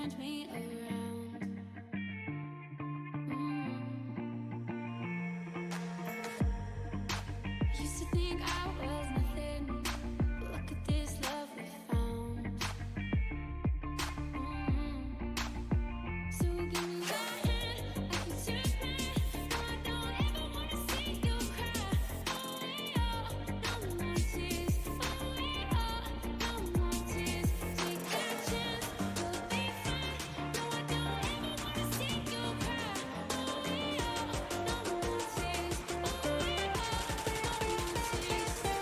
turned me around. Used to think I was nothing, but look at this love we found. So give me that hand, I can take me. No, I don't ever wanna see you cry. Only no more tears. Only no more tears. Take that chance, we'll be fine. No, I don't ever wanna see you cry. Only no more tears. Only no more tears.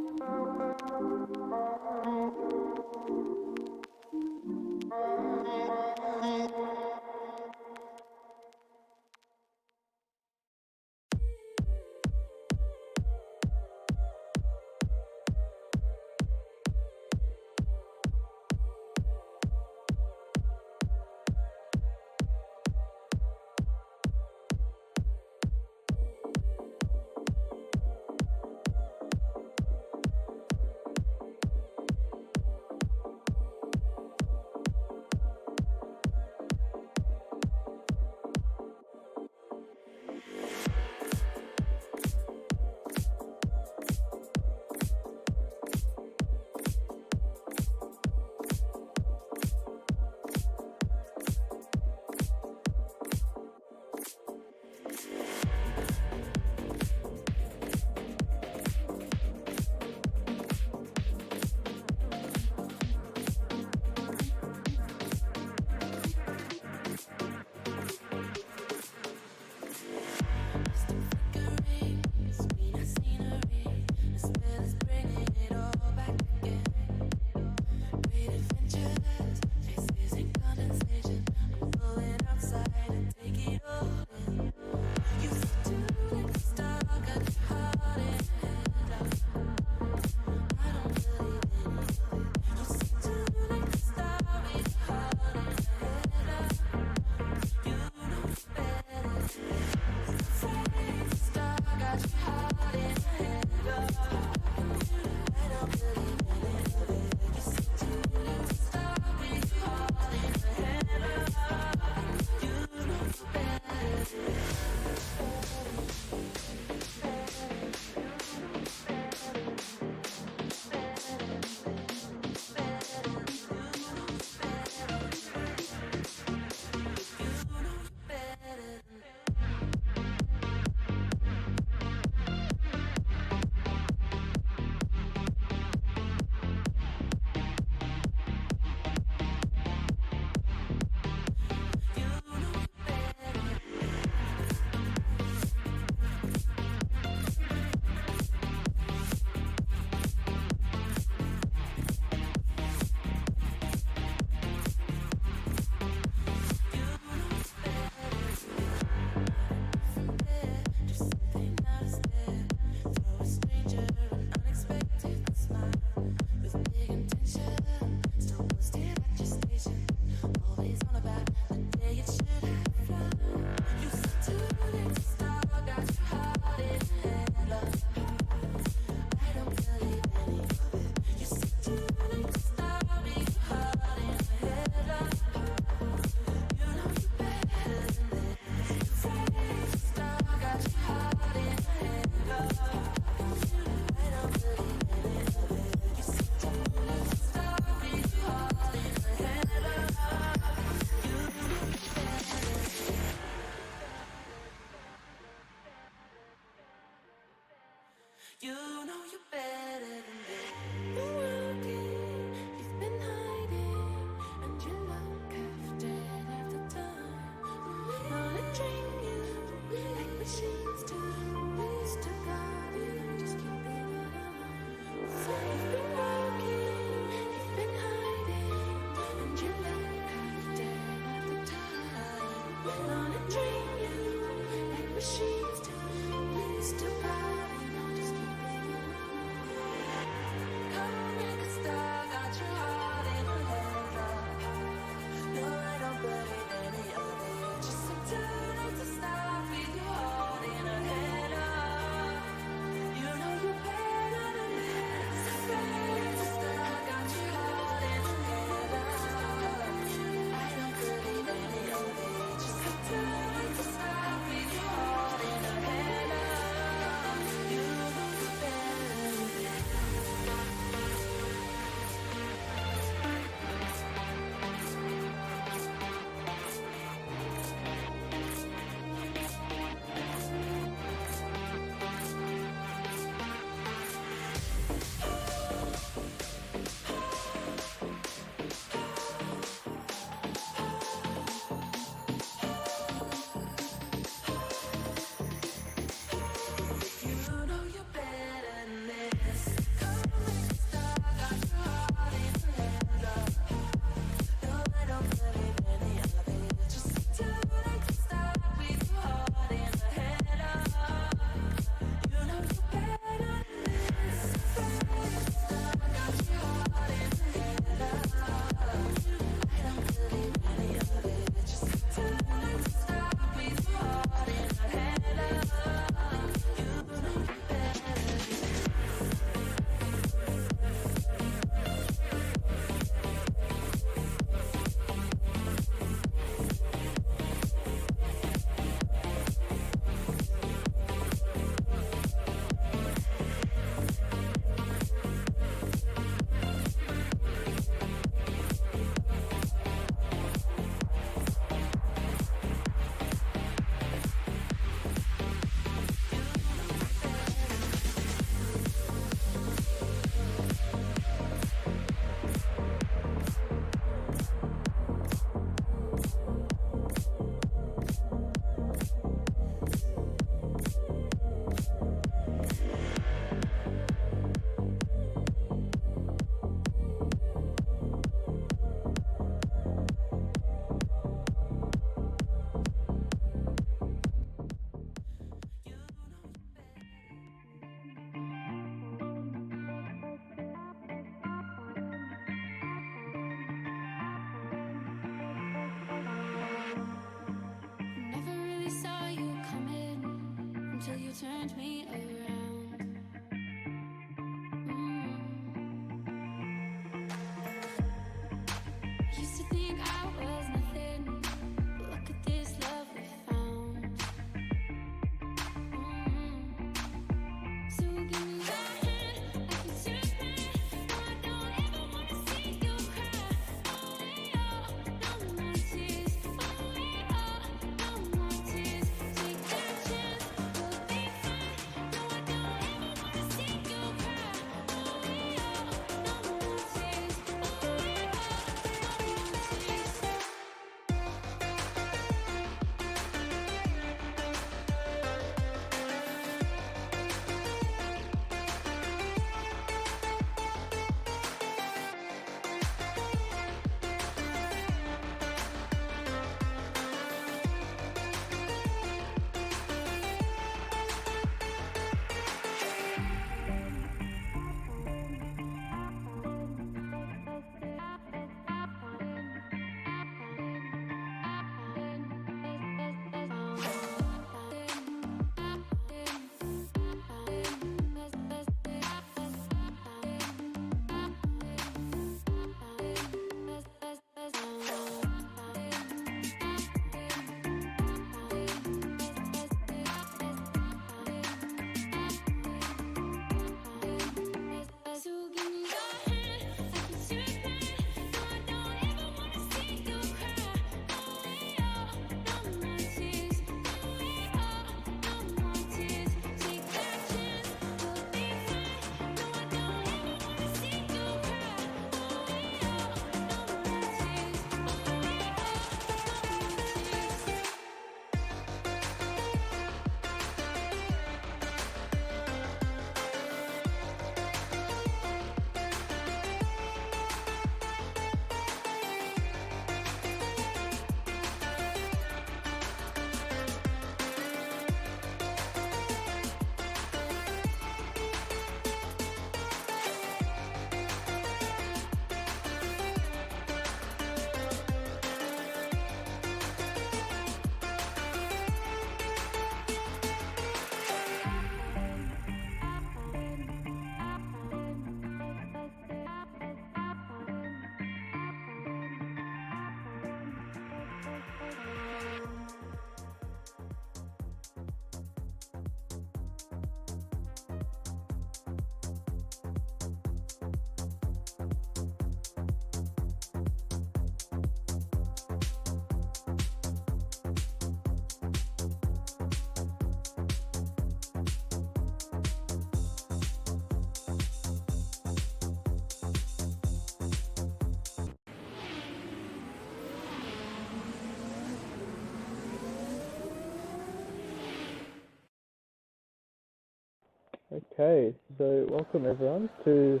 Okay, so welcome everyone to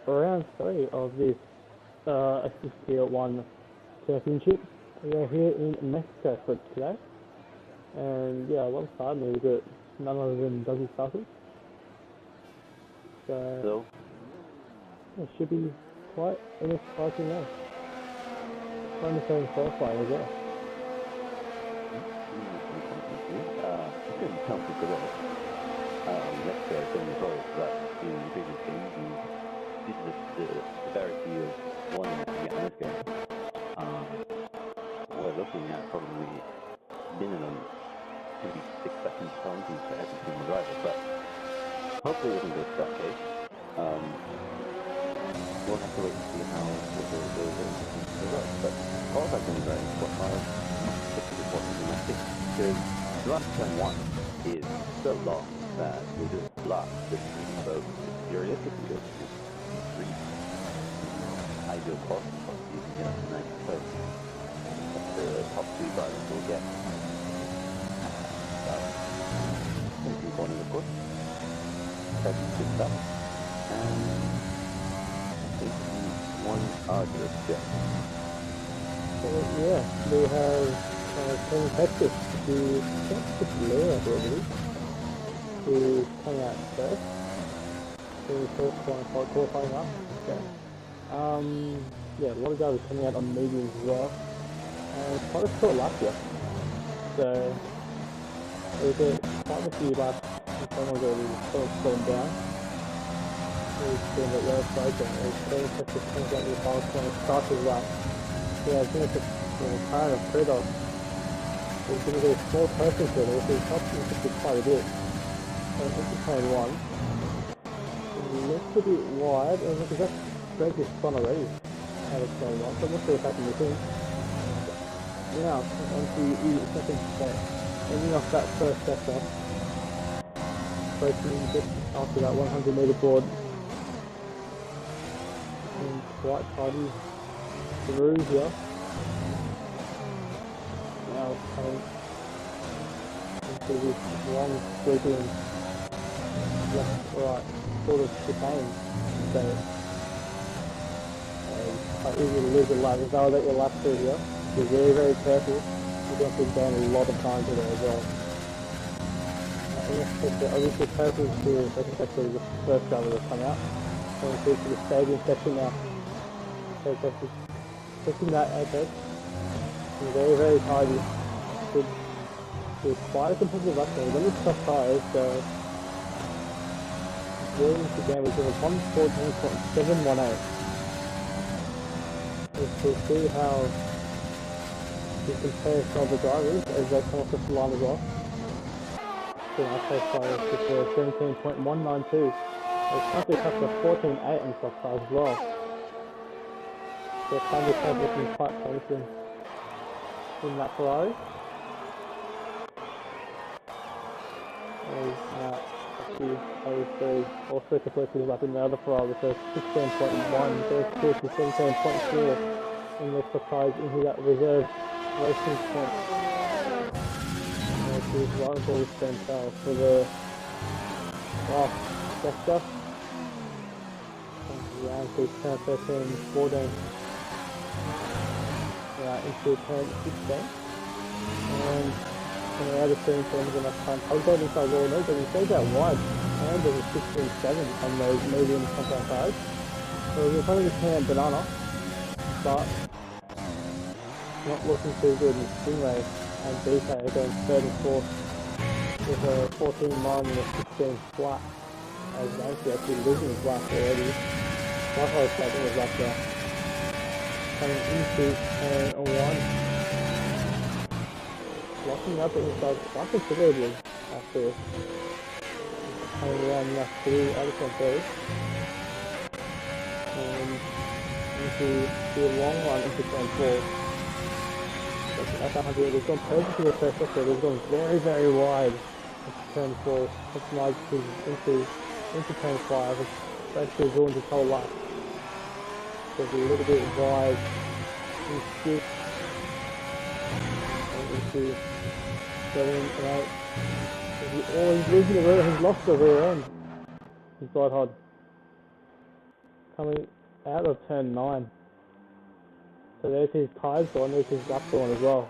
round 3 of this AT1 championship. We are here in Mexico for today, and yeah, alongside me we've got none other than Dougie Starkey. So it should be quite an exciting day. Trying to say qualifying as well. Mexico has been involved that in previous games, and due to the severity of one against this game, we're looking at probably minimum 2 6 seconds penalties for every single driver, but hopefully it isn't this that case. We'll have to wait and see how the works, but qualifying is going to be very important. It's important domestic because the last turn 1 is so long that we'll just block this thing, so if you can go to 3 ideal quality spots, you can get up to 9th place. The top 2 drivers will get about 20 points, of course. That's good stuff. And I think one arduous job. So yeah, we have Tony Texas, who is Leo, I believe, who's coming out first. So the first one qualifying up. Okay. Yeah, a lot of guys are coming out on mediums as well. And quite a short lap here. So there's quite a few laps and someone's already sort of slowing down. He's doing that yellow flag and Tony Texas comes out with the final corner, starts his lap. Yeah, I think it's a kind of trade-off. There's going to be a small person to it, so it's helping to quite a bit. So this is turn 1. It looks a bit wide, and look, that's break this spot already out of turn 1, so I'm not sure what's happening with him. Now, onto the second spot. Ending off that first sector. Breaking just after that 100 meter board. And quite tidy through here. Now it's coming into this long sweeping left right sort of chicane. So quite easy to lose a lap. Validate your lap through here. Be very, very careful. You don't have to gain a lot of time to there as well. Obviously purple to second sector is the first driver to come out. Going through to the stadium section now. So Texas pushing that apex. Very, very tidy. It's quite a competitive lap there. Then it's tough tires, so Williams again was in a 114.718. We'll see how he compares to other drivers as they come off the line as well. So our pace tires with 17.192. It's currently up to 14.8 on soft tires as well. So Candy Club looking quite promising in that Ferrari. Actually, also completely lap in the other Ferrari, so 16.1, there's 17.4 in the surprise into that reserve racing point. She's right for the center for the last sector. Around to turn 13, 14. Into turn 16. And coming out of turn 10 enough time. I'll go inside all no, but he stays out wide. And there's a 16.7 on those medium compound tires. So we're probably just hand banana, but not looking too good in Stingray and BK are going third and fourth with a 14.9 and a 16 flat. As Nancy actually losing his lap already. My whole second was lap there. Coming into turn 1. Locking up at inside quite considerably after coming around lap 3 out of turn 3. And into the long run into turn 4. At that 100, they've gone perfect to the first sector, they've gone very, very wide into turn 4. That's nice into turn 5. It's basically ruined his whole life. So it's a little bit wide into 7 and 8. He's losing the rear, he's lost the rear end. is Bloodhod. Coming out of turn 9. So there's his tyres gone, there's his lap gone as well.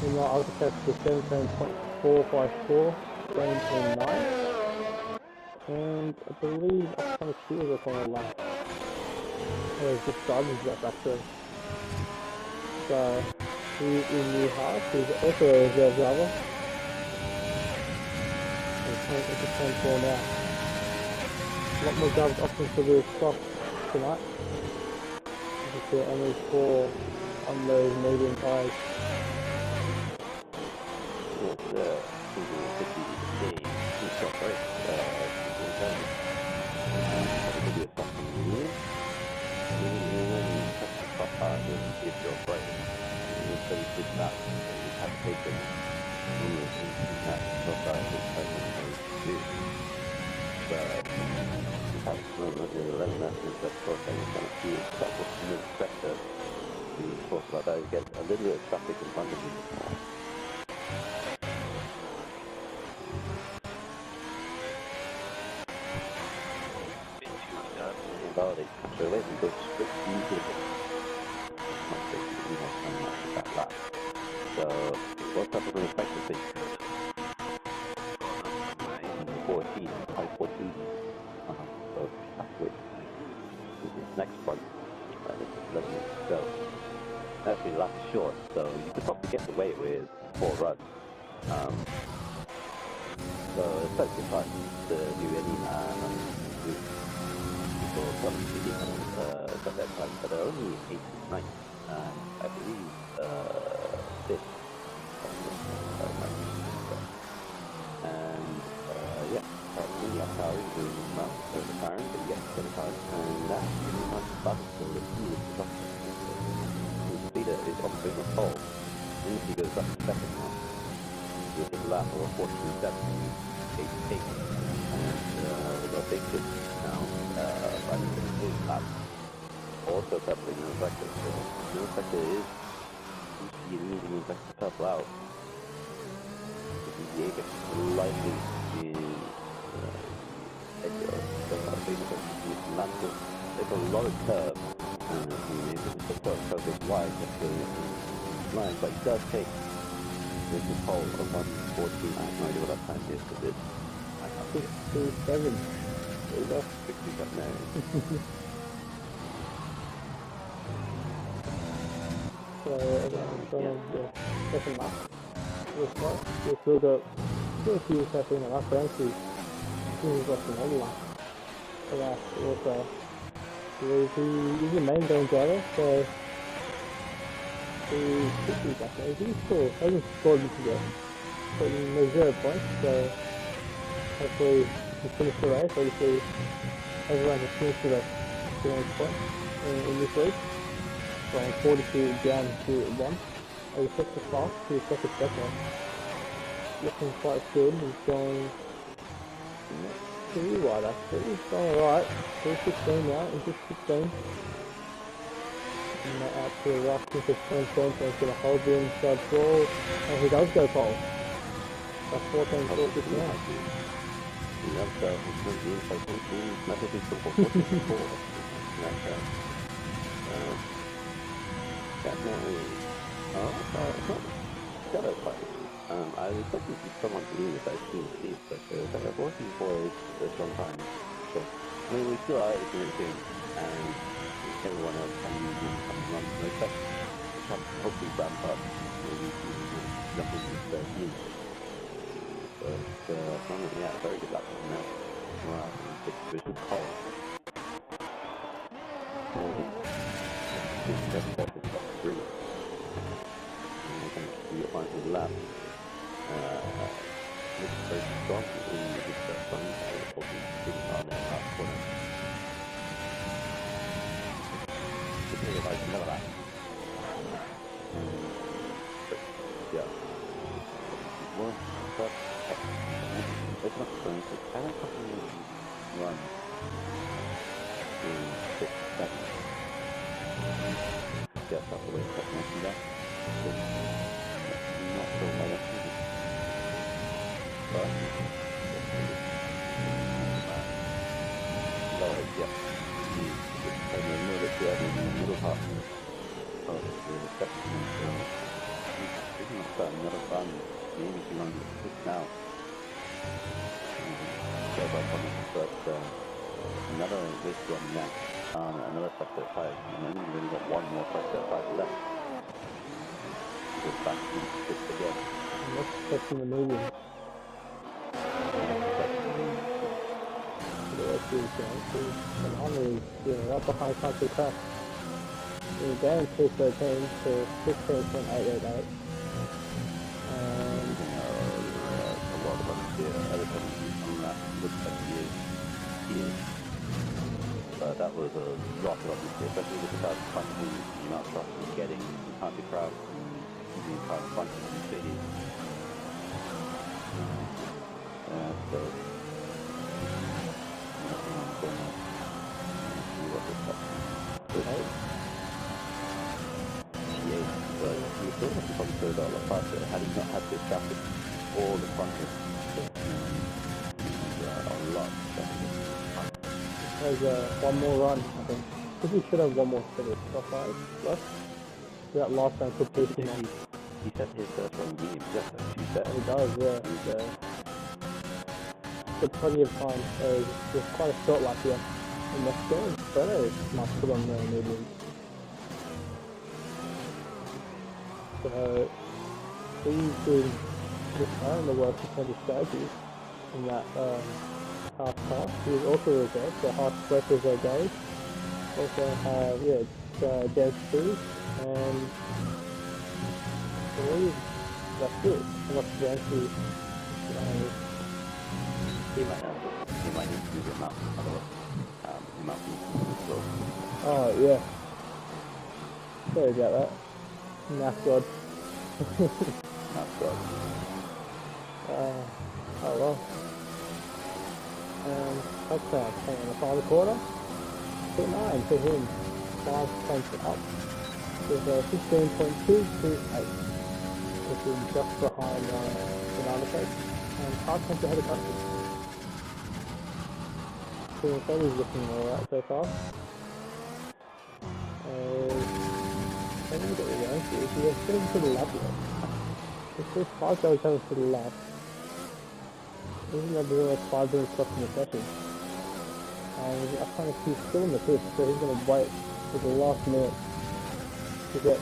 In my ultra test was 17.454, going in 9. And I believe I kind of see what's on the lap. Oh, it's just driving lap actually. So he's in new half, he's also a reserve driver. It's turn 4 now. A lot more driver options for the stock tonight. You can see only 4 on those medium tyres. If you're afraid, it's very good that you have taken that society to do. But at the moment, the 11 lessons that course I was going to see that was the expected. We talk about that, you get a little bit of traffic in front of you. About it, so let me go straight into it. That lap. So what's up with the effectively? 14, high 14. So that's with next one. Let me go. Actually, lap short, so you could probably get away with 4 runs. So it's plenty of time to do any got that time, but they're only 8 9. I believe this. And yeah, probably that's how we do well. There's a tire, but yes, get a tire, and that's pretty much about it. So the speed is on the pole. And if he goes up to second now, with his lap of 14.788. And we've got big hit now, by the lap. Also doubling the reflector, so the reflector is using the reflector to purple out. The gets slightly in there's a lot of curve, and the curve is wide, line, but it does take this pole of 114. I have no idea what that time is, because it's 67. There you go. 67 there. So second lap. We've still got a few steps in the lap, but actually he's got another lap. So that's also he's the main game driver, so he's 50 back there. He's still hasn't scored anything yet. But there's 0 points, so hopefully he finished the race. Obviously everyone has finished the race 2 points in this race. From 42 down to 1. He took the fast to the second. Looking quite good. He's going not too wide actually. He's going alright. He's 16 now. He's just 16. And out to the rock into 10 points. He's going to hold the inside ball. And he does go pole. That's 14 short this now. That's the inside 14. That's a big football. 44. Definitely. It's not shadow fight. I was hoping for someone to do this. I've seen Steve, but I've working for it for some time. So, I mean, we still are experiencing, and everyone else can run. We expect to hopefully ramp up. Maybe jump into the team. But, yeah, very good luck now. Wow, it's a good call. That's great. You find his lap. Looks very strong in this front. Hoping to get on that last corner. Just really like another lap. But, yeah. One, but, it's not going to kind of run in 6 seconds. Yes, that's the way it's mentioned that. Not so well as it is. But another run, maybe 206 now. So by but another race run now. Another sector 5, and then we've only got one more sector 5 left. We're back to 6 again. Next section the medium. The rest is and Henry, right behind country crash. We're down 213 to 16.888. And a lot of us here, everything on that looks like he is. But that was a lot of obviously, especially with the crowd punching, the amount of shots he's getting, the country crowd, the crowd punching in the city. So, I'm going to see what this is. Yeah, but he still has to probably go a lot faster had he not had to establish all the fronted a lot faster. there's one more run, I think. I think he should have one more finish. Left. That last time could push him on. He set his first run medium, just like she said. He does, yeah. Got plenty of time. There's quite a short lap here. And that's good. Better must put on the medium. So he's doing the work for 20 stages in that half time. He was also reserved, so half breath was okay. Also have James Cruz and I believe that's it. Unless James Cruz He might need to move him out, otherwise he might be slow. oh yeah. Sorry about that. Math God. That's good. Oh well. Touchdown in the final quarter. 9 to him. 5 points up. With 16.228. Which is just behind Dynamic and 5 points ahead of Custody. So he's looking alright so far. I think that we're going to is we are sitting to the left here. It's just 5 guys coming to the left. Isn't that doing like 5 minutes left in the session? And I kind of he's still in the fifth, so he's going to wait for the last minute to get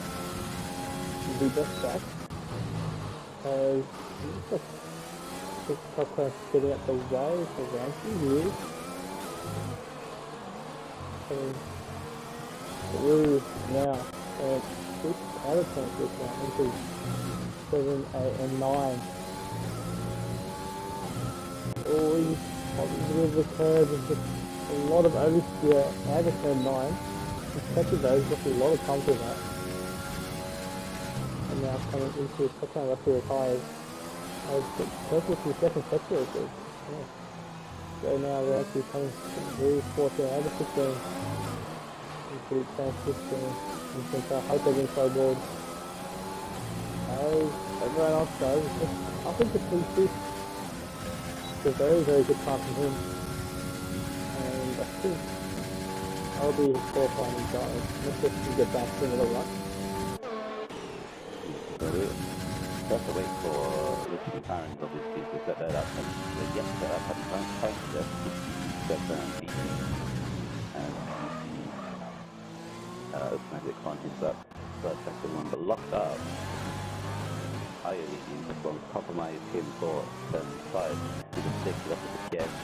the best back. As he's just top class getting out the way for Ramsey, really. Blue now, and 6 out of 10 this now into 7, 8, and 9. Oh, he's probably with the curve and just a lot of oversteer out of turn 9. He's catching those, just a lot of time to that. And now coming into touchdown left to the tires. Perfectly second sector of this. Yeah. So now we're actually coming to 14 out of 15. Into transition, into hyper inside board. As everyone else does, just up into P6. It's a very, very good time from him. And I think I'll be his qualifying guy. Let's just get back to another run. That's a wait for Richard Clarence, obviously, to set that up. And yes, set up and trying to set that and Magic on his up, but second one, but locked up. I just want to compromise him for turn 5. He just takes it up with the gas to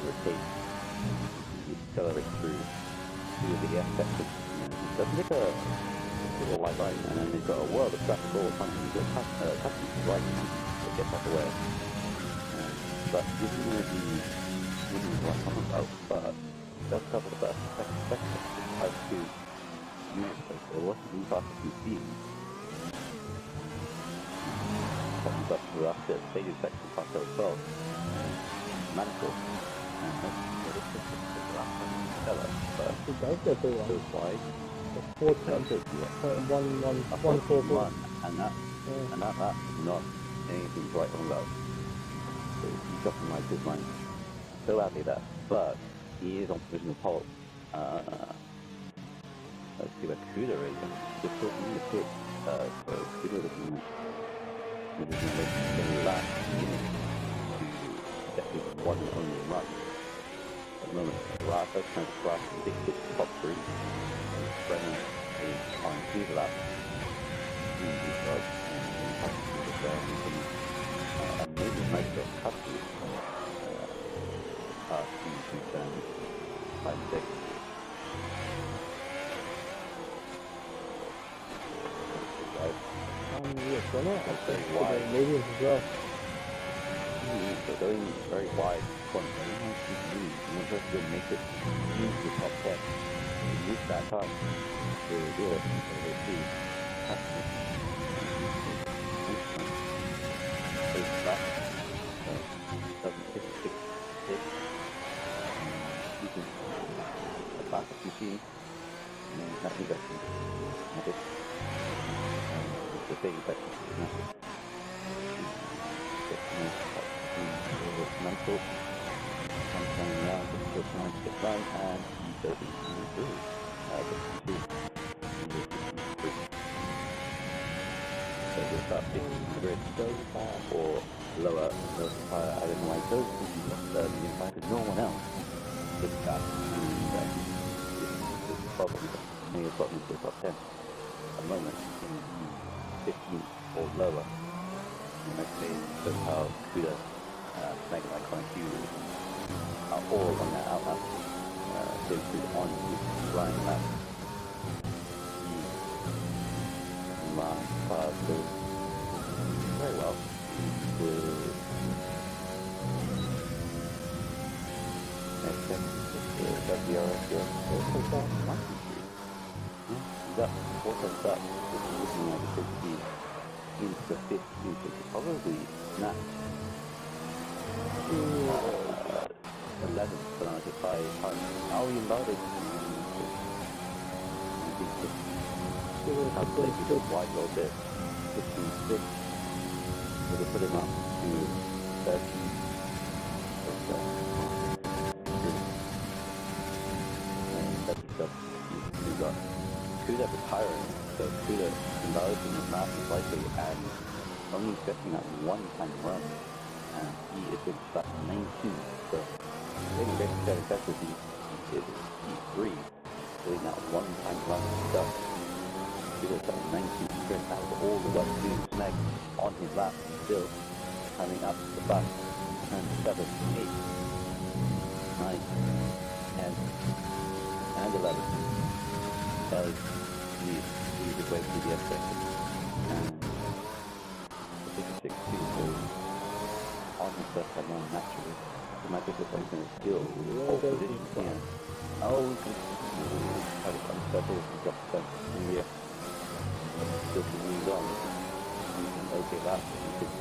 rotate, accelerate through the gas section. Doesn't take a little white line, and then they've got a world of traffic all the time. You've got customers right now that gets out the way. But this is going to be what I'm talking about, but that's cover the first sector. Has to units, so what's the new fast PC? Comes up to after stadium section past L12. Manifold. And that's the last one you tell us, but He does go through one. goes wide. It's 144. And that's not anything to write home about. So he's optimized his line so badly that, but he is on provisional pole. Let's see where Kuda is. Just talking in the pit. So Kuda looking It is now the last minute to get this one and only run. At the moment, Rafa trying to grasp the big top three. Brennan is on his lap. Amazing night of custody. Past 5 6. Yes, why not? That's very For the wide. mediums as well. They're going very wide. You're just going to make it into the top 10. You use that time to do it. So we'll see. Back. Doesn't hit 6. You can back up machine. Nothing better. The thing that mental coming around to trying to get run and he doesn't move through. So we'll start picking the grid or lower the fire. I don't know why it goes the impact is no one else. Just that this problem may have gotten into the top 10 at the moment in 15 or lower. And that shows how Kuda, Mega Iconic Q are all on their outlap. Simply on his line lap. Goes very well. Next step is WRS here. He's up, 4 times up. Looking at the 50 into the 15, probably not 11 penalty by time. How he invited calculate he goes wide a little bit. 15-6. We'll put him up to 13. And that's stuff we got. Kuda retiring, so Kuda converting his lap slightly and only getting that one-time run. And he is going to start 19. So getting very effective is P3, doing that one-time run stuff. Kuda got 19 straight out of all the way to snag on his lap, still coming up the back. And 7, 8, 9, 10, and 11. Kelly leads his way to the end section. And the 56 goes on his left side line naturally. The magic looks like he's going to steal all positions here. Oh, he's going to try to unsettle and drop the fence in the air. Still can move on. Okay, that he could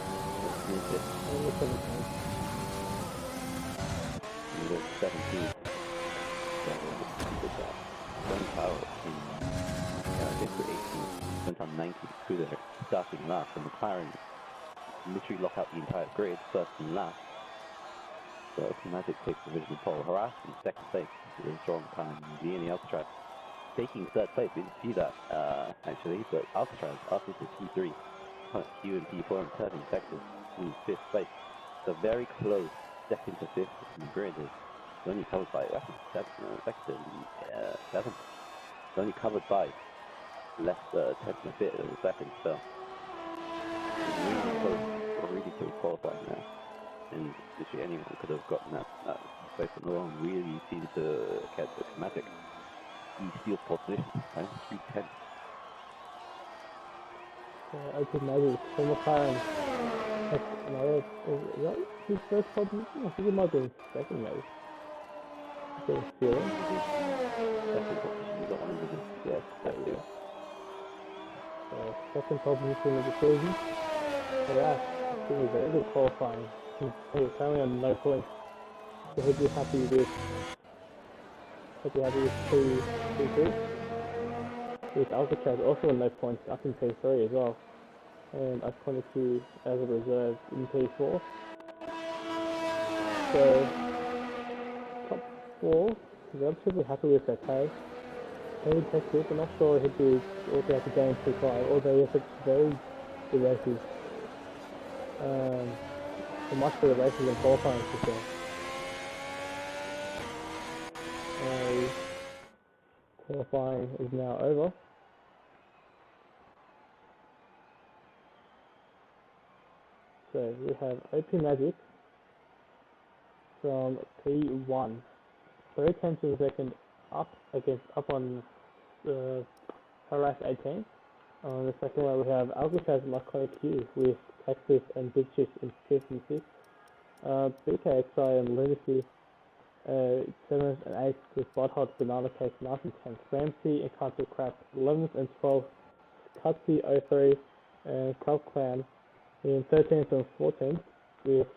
finish it. And there's 17. Good job. One power in against the 18, went on 90 through there, starting last, and McLaren literally lock out the entire grid, first and last. So Magic takes the provisional pole. Harass in second place with a strong time. DNEsports taking third place. We didn't see that actually, but Alcatraz after the P3, Q and P4 and third in Texas in fifth place. So very close second to fifth in the grid is only covered by seventh. It's only covered by less tenth and a bit of a second. So really close qualifying now. And literally anyone could have gotten that place, but no one really seemed to catch the schematic. He steals pole position, right? 310. Open Magic, so McLaren has another, is that his first pole position? I think it might be his second maybe. Getting stealing. Second pole position, you got one of them. Yes, that is. Second pole position of the season. So that's really very good qualifying. He's currently on no points. So he'd be happy with 2-2. With Alcatraz also on no points, up in P3 as well. And Iconic Q as a reserve in P4. So top 4, relatively happy with that pay. Maybe Texas, I'm not sure he'd be also have to go in P5, although he has a very good races a much better races than qualifying for sure. Qualifying is now over. So we have OP Magic from P1, 3 tenths of a second up on harass 18. On the second one we have Alcatraz Macaulay Q with Texas and Big Chief in 56. BKXI and Lunacy 7th and 8th with Botthot, Banana Cake, Mountain Tank, Ramsey and Country Crap 11th and 12th, Cutsy 03 and Club Clan in 13th and 14th with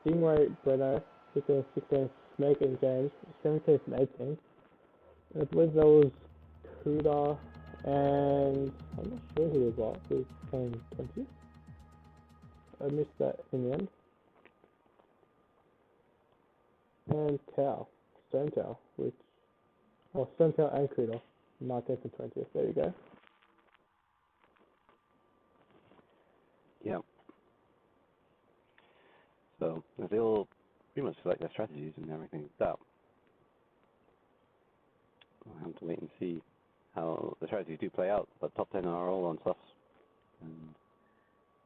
Stingray, Brenner 15th, 16th, Snake and James 17th and 18th. And I believe that was Kuda and I'm not sure who it was, who came 20th. I missed that in the end. And Cow, Stone Cow, Stone Cow and Kuda, 19th and 20th. There you go. Yeah. So they all pretty much select their strategies and everything like that. We'll have to wait and see how the strategies do play out, but top 10 are all on softs, and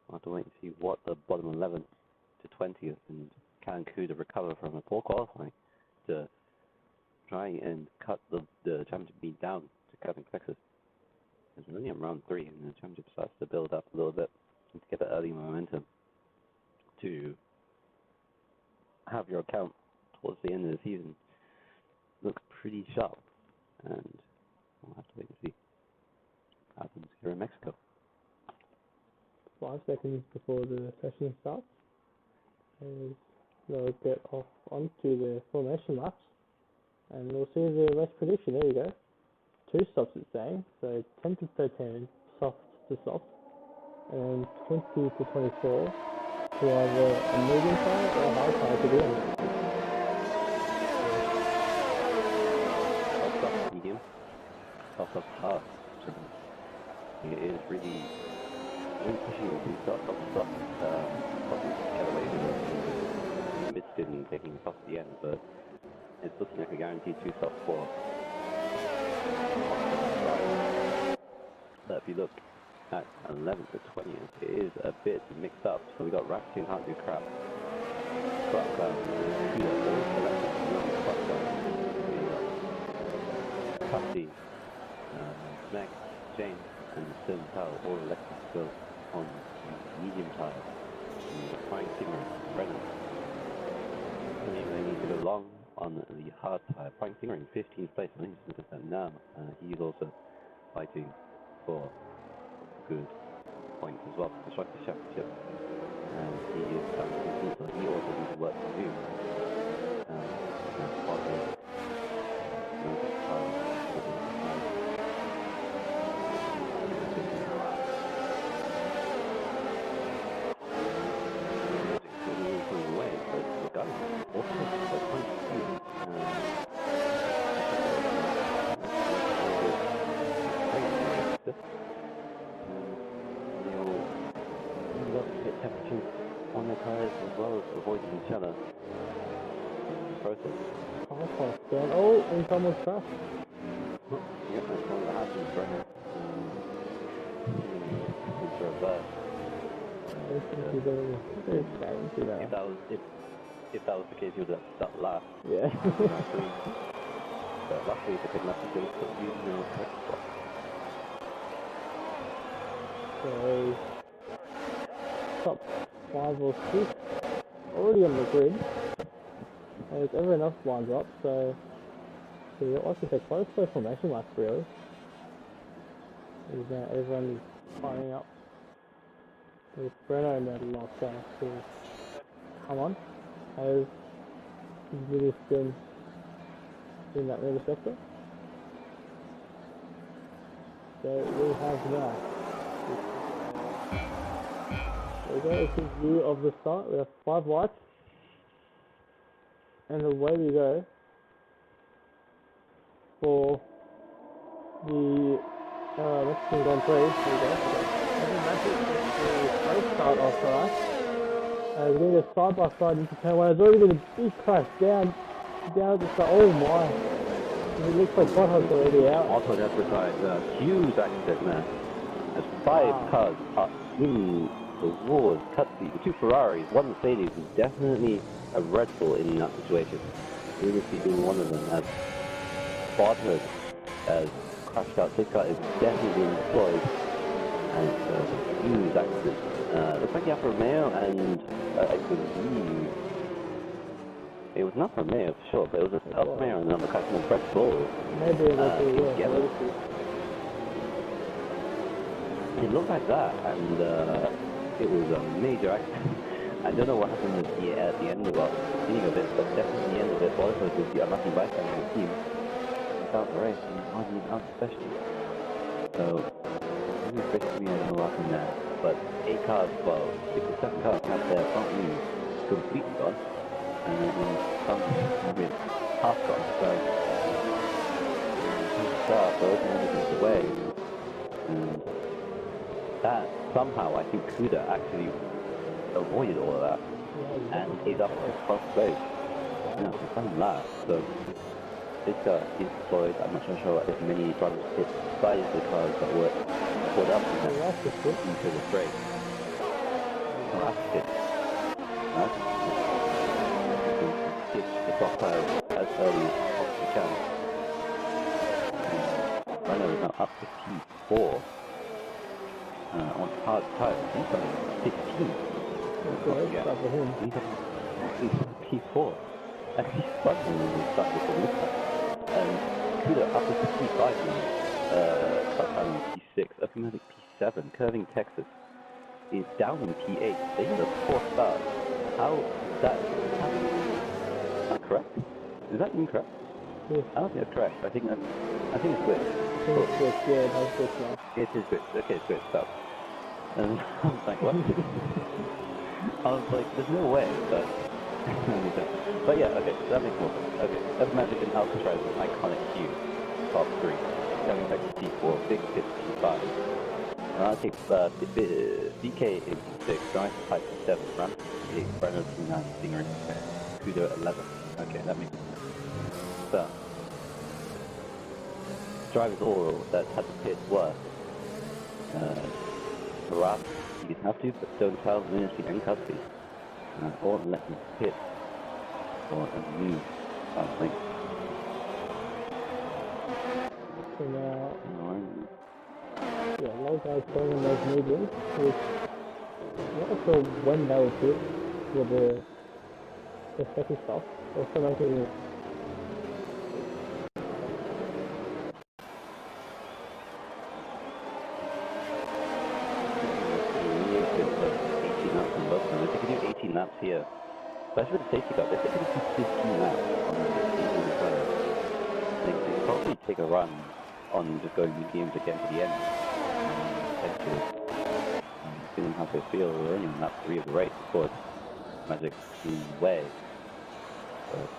we'll have to wait and see what the bottom 11th to 20th and can Kuda recover from a poor qualifying to try and cut the championship beat down to Kevin Texas. Because we're only on round 3 and the championship starts to build up a little bit and to get the early momentum to have your account towards the end of the season look pretty sharp, and we'll have to wait and see what happens here in Mexico. 5 seconds before the session starts, and they'll get off onto the formation laps, and we'll see the race prediction. There you go. 2 stops it's saying, so 10 to 13 soft to soft, and 20 to 24 to either a medium tire or a hard tire to the end. Soft up medium, soft up hard. So it is really pushing the soft stuff. Probably get away with it. Mid-spin and taking it off the end, but it's looking like a guaranteed 2 stop for. But if you look at 11th to 20th, it is a bit mixed up. So we got Rafting, Can't Do Crap, Crap Cloud, Kuda, all selected on the Crap Cloud. We got Cutsy, Meg, James, and Sim Tao all elected to go on the medium tire. And the Flying Singer, Brennan. They need to go long on the hard tire. Flying Singer in 15th place. I think he's look at that now. He's also fighting for good points as well for the Constructors Championship. And he is coming to so he also needs work to do. Temperatures on their tires as well as avoiding each other in the process. In someone's crash. Yep, that's one that happens right now. It's reverse. If that was the case, you would have stuck last. Yeah. But luckily the Kidnappers didn't put you in the correct spot. So top 5 or 6 already on the grid as everyone else lines up, so like I said, close formation lap really. Is now everyone firing up with Breno and then Locker to come on as really spin in that middle sector. So we have now. There we go, this is view of the start. We have 5 lights. And away we go for the Mexican Grand Prix. There we go. The race start off for us. I was going to go side by side into turn one. I was already going to big crash down at the start. Oh my. It looks like Bottas already out. Also, that's beside huge accident, man. There's 5 cars are in the wars, custody. The 2 Ferraris, 1 Mercedes is definitely a Red Bull in that situation. We will see being one of them as Bottas has crashed out. This car is definitely being destroyed. And huge accident. Looks like Alfa Romeo and I believe it was not Romeo for sure, but it was Alfa Romeo and another customer Red Bull. Maybe it was together. It looked like that, and it was a major accident. I don't know what happened at the end of it, beginning of it, but definitely at the end of it, Bottas was the unlucky bystander of the team. Without the race, and hardly out especially. So, maybe basically I don't know what happened there. But 8 cars, well, 6 or 7 cars had their front wings completely gone, and then some have it half gone. So, start both and everything's away. And that somehow I think Kuda actually avoided all of that, and he's up at first place. Yeah, he's done last, so this car is deployed. I'm not sure if many drivers hit besides the cars that were pulled up into the straight. Oh, that's good. Nice. Ditch the top tires as early as we can. Renault is now up to P4 on hard tires. He's on 16. He's up P4. And he's struggling with his stuff with the lift. And Kuda up to P5 now. Cut time P6, automatic P7. Curving Texas is down in P8. They have a 4 stars. How is that happening? Is that correct? Is that incorrect? Yes. I don't think that's correct. I think it's good. It's good, yeah, it has good now. It is good. Okay, it's good. Stop. And I was like, what? I was like, there's no way, but yeah, okay, so that makes more sense. Okay, that's Magic and Alcatraz is an iconic cue. Top 3. Coming back to P4, Big Pit P5. And I'll take DK in P6, Giant Pipe P7, Ram P8, Brenner P9, Stinger in Kudo 11. Okay, that makes sense. So, drivers all that had to pit were harassed, you didn't have to, but don't tell Ministry and custody. Or let them pit or a move something. So now, yeah, a lot of guys calling those mediums, which I'm not sure when they will pit for the second stop. Also making laps here. Especially with the safety car, if they could have 15 laps on the 15 cars, they could probably take a run on just going mediums again to the end. Potentially. Feeling how they feel, we're only on lap 3 of the race, of course. Magic way. But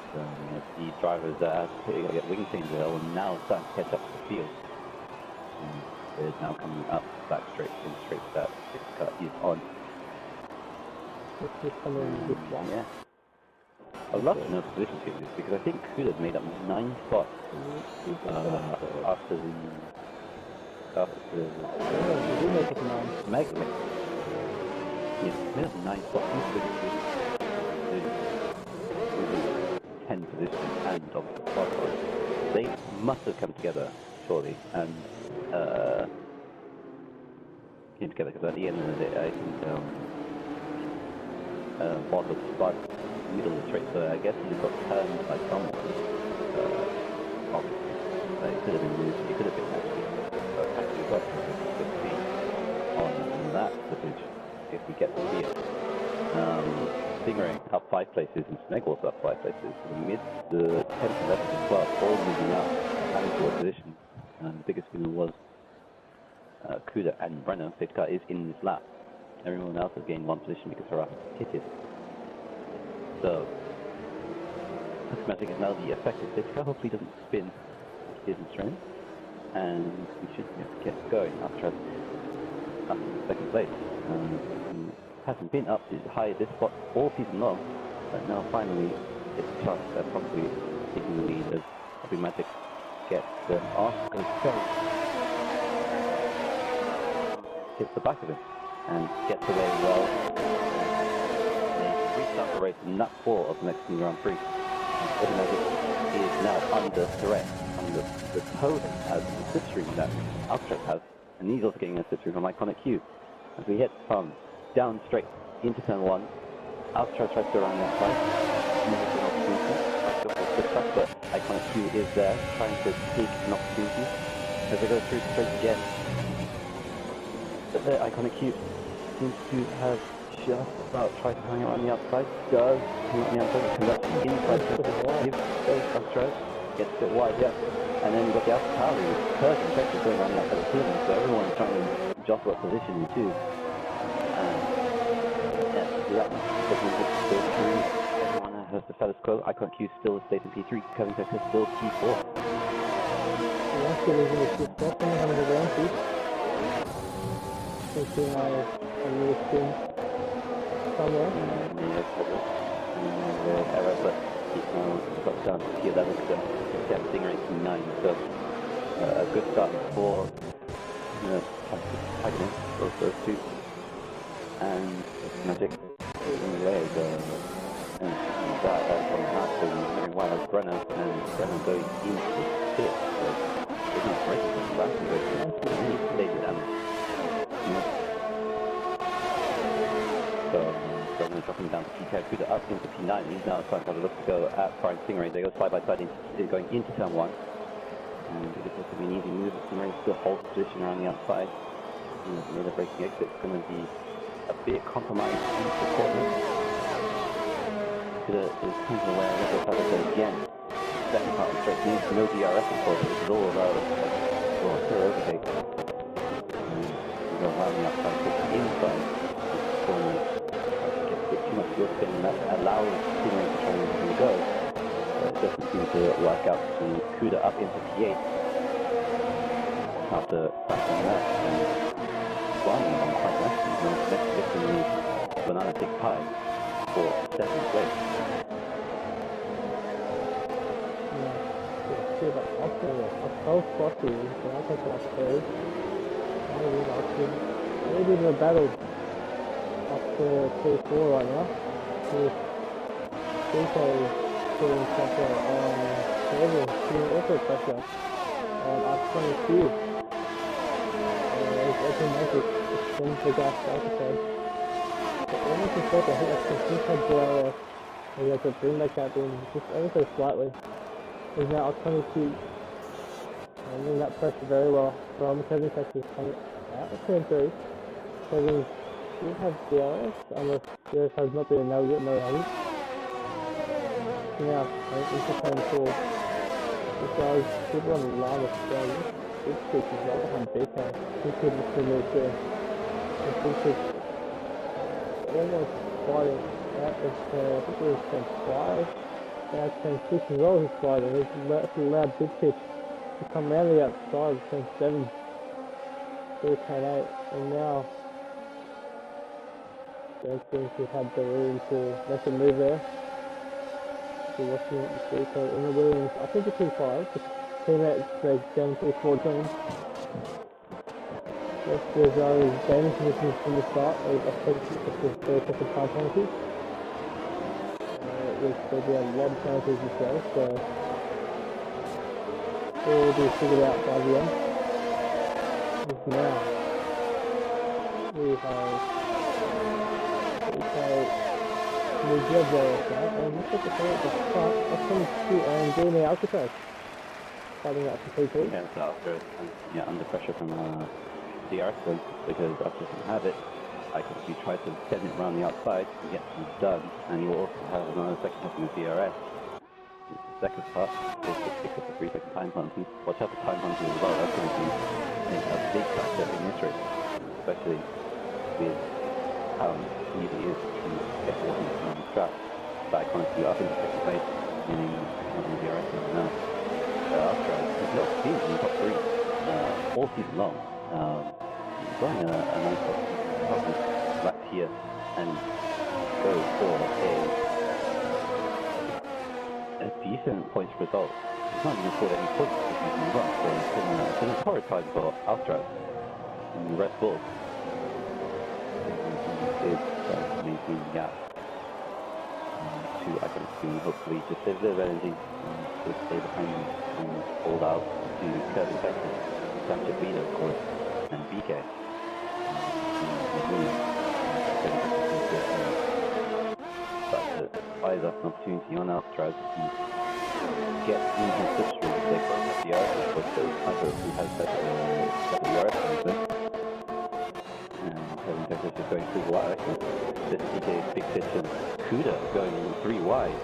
the drivers that are get wing changes are now starting to catch up to the field. They're now coming up back straight that this car is on. Yeah. I'd love to know the position changes because I think Kuda's made up 9 spots after the Mega Mix. Yeah, made up 9 spots. 10 positions and obviously the spot. They must have come together surely and came together because at the end of the day I think Bottas spot middle of the straight, so I guess he just got turned by someone. Obviously, it could have been loose, it could have been actually. So actually got to see on that footage if we get to see it. Stingray up 5 places and Sneg also up 5 places. The 10th, 11th and 12th all moving up, having to a position. The biggest winner was Kuda and Brenner. Safety car is in this lap. Everyone else has gained 1 position because Ferrari hit it. So, Magic is now the effective safety car. Hopefully doesn't spin his strength. And we should get going after second place. hasn't been up as high at this spot all season long, but now finally it's a chance at probably taking the lead as Bobby Magic gets the arc and hits the back of it and gets away well. They restart the race in lap 4 of the Mexican Grand Prix. Bobby Magic is now under threat, under the tow as the slipstream that Alcatraz has, and he's also getting a slipstream from Iconic Q. As we hit from down straight into turn 1, Alcatraz tries to go around the outside, but Iconic Q is there, trying to take an opportunity as they go through the straight again. But the Iconic Q seems to have just about tried to hang around the outside, does hang around the outside, comes up inside the Alcatraz, gets a bit wide, yeah. And then you've got the Alpha Tauri with perfect checkers going around the outside of the field, so everyone's trying to jostle up position too. And yeah, so that doesn't go through. Everyone has the status quo. Iconic Q still stays in P3, Kevin Texas still P4. Yeah, still losing the shift spot, and having a round seat. Thinking a little spin somewhere. Error, but he got down to P11, so yeah, Stingray P9, so a good start for tagging in both those two. And Magic in the way, and that on the half, very well as Brenner, and Brenner going into the pit, so it's not breaking from the back of it, and he stayed it down. So Brenner dropping down to P10, Kuda up into P9, he's now trying to have a look to go at Brian Stingray. They go side by side going into turn 1. And it's supposed to be an easy move, but Stingray still holds position around the outside. Another braking exit is going to be a bit compromised into the corner. Kuda is kind of aware of it, but again, second part of the straight needs no DRS of course, which is all about pure overtake. And we go around the outside, inside the corner. Too much wheel spin, and that allows Stingray to try and go. But it doesn't seem to work out to Kuda up into P8 after backing that and flying on quite nicely. Next victim is Banana Big Pie for 7th place. Yeah, see that after a close spotty, so I take it upstairs. Maybe the battle up to P4 right now, with DK putting pressure on Kevin, putting also pressure on R22. There's Open Magic, extends the gas to Alcatraz. But almost a second, I think that's because he's had DRS, and he has to bring that gap in just ever so slightly. He's now R22, handling that pressure very well from Kevin Texas coming out of turn 3. Kevin should have DRS, unless DRS has not been nailed yet, no it. Now, into turn 4. This guy's super on the line of Australia. Big Six is right behind DK. Big Six is still there too. And Big Six almost sliding out of I think it was turn 5. Now turn 6 as well he's sliding. He's allowed Big Six to come round the outside of turn 7 through turn 8. And now don't think he had the room to make a move there. So watching it see, so in the Williams, I think it's P5, the teammates break down to 14. Yes, there's those gaining positions from the start, I think it's the very second time penalties. There'll be a lot of penalties as well, so it will be figured out by the end. Now, we have we did and look at the front of 22 and DNE Alcatraz fighting out for P2. Yeah, so after under pressure from DRS then, because after you have it, I could you try to send it around the outside and get things done, and you will also have another second happening with DRS. The second part is to pick up the 3-second time penalty. Watch out for time penalty as well, that's going to be a big factor in this race, especially with how easy it is to get the on the track. But Iconic Q up into second place, meaning having DRS now. Alcatraz has not been in the top 3 all season long. Running a nice top lap here and go for a decent points result. He's not even scored any points this season as well, so it's been a torrid time for Alstraz in the Red Bull. He is maintaining the gap to Iconic Spoon, hopefully just save a bit of energy to stay behind and hold out to Kirby Texas, Sanchez Vito, of course, and BK. But eyes up an opportunity on Alstraz to get in his slipstream. They both have the RS, but either who has better the RS. And Kevin Texas is going through wide. This DK big pitch and Kuda going 3 wide.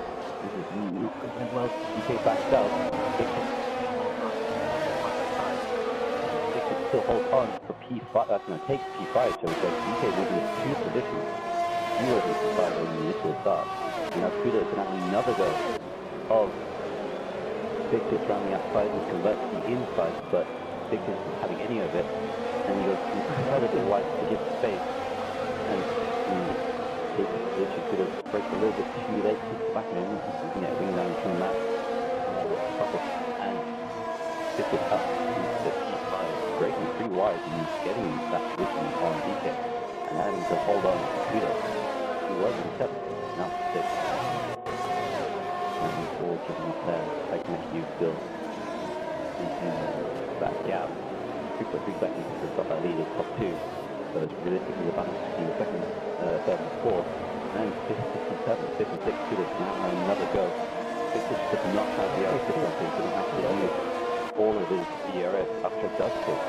This is not going well. DK backs out. Big pitch still hold on for P5. That's going to take P5, so it's like DK moving 2 positions. You were P5 in the initial start. And now Kuda is going to have another go of big pitch around the outside and converts the inside, but big pitch isn't having any of it. And he goes incredibly wide to give space, and he literally could have break a little bit too late to the back of him, bring down from that, and pick it up into P5, breaking 3 wide and getting that position on DK, and having to hold on to Kuda, who was in 7th, now 6th, and all giving up there, like you still in that gap. 3.3 seconds to stop that lead at top 2, so it's realistically the balance between second, third and fourth, and 5th, 6th, 7th, 5th and 6th could have now another go. 5th does not have the RS difference, so he doesn't have to use all of his DRS after it does pick,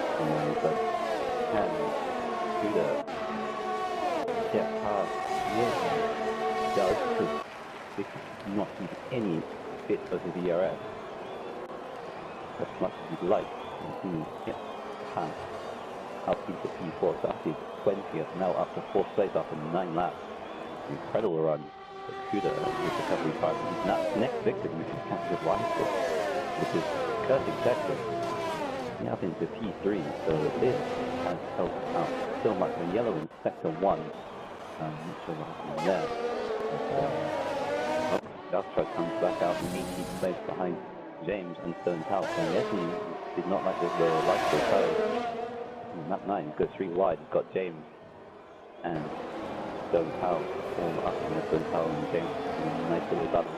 but can Kuda get past? Yes, he does, because 6th does not use any bit of the DRS as much as he'd like. Yep. Up into P4, so after 20th, now up to 4th place after 9 laps. Incredible run for Kuda with recovery time. He's next victim, which is Kansas Wise, which is Kirby Texas. Now up into P3, so this has helped out so much. The yellow in sector 1. Not sure what happened there. Alstraz comes back out in 18th place behind James and Stone House, and yes, he did not like the light for tires. Map 9, he's got 3 wide, he's got James and Stone House all up in Stone House and James in a nice little battle.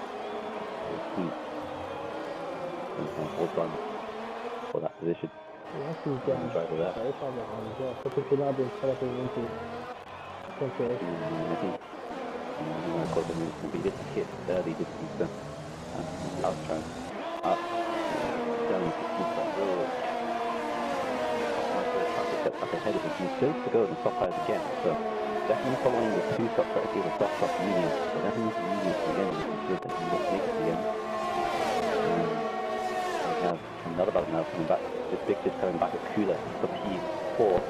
Stone House all done for that position. Yeah, he's driver there. very far behind as well, so people now being set up into concentration. I think of course it's going to be this hit early distance, so Alstraz up, going to keep that road. Up ahead of him, he's still to go in the soft tires again, so definitely following the 2 soft tires here, the soft medium, so definitely the medium again, making sure that he gets makes it again. We have another battle now coming back, this big is coming back at Kuda for P4,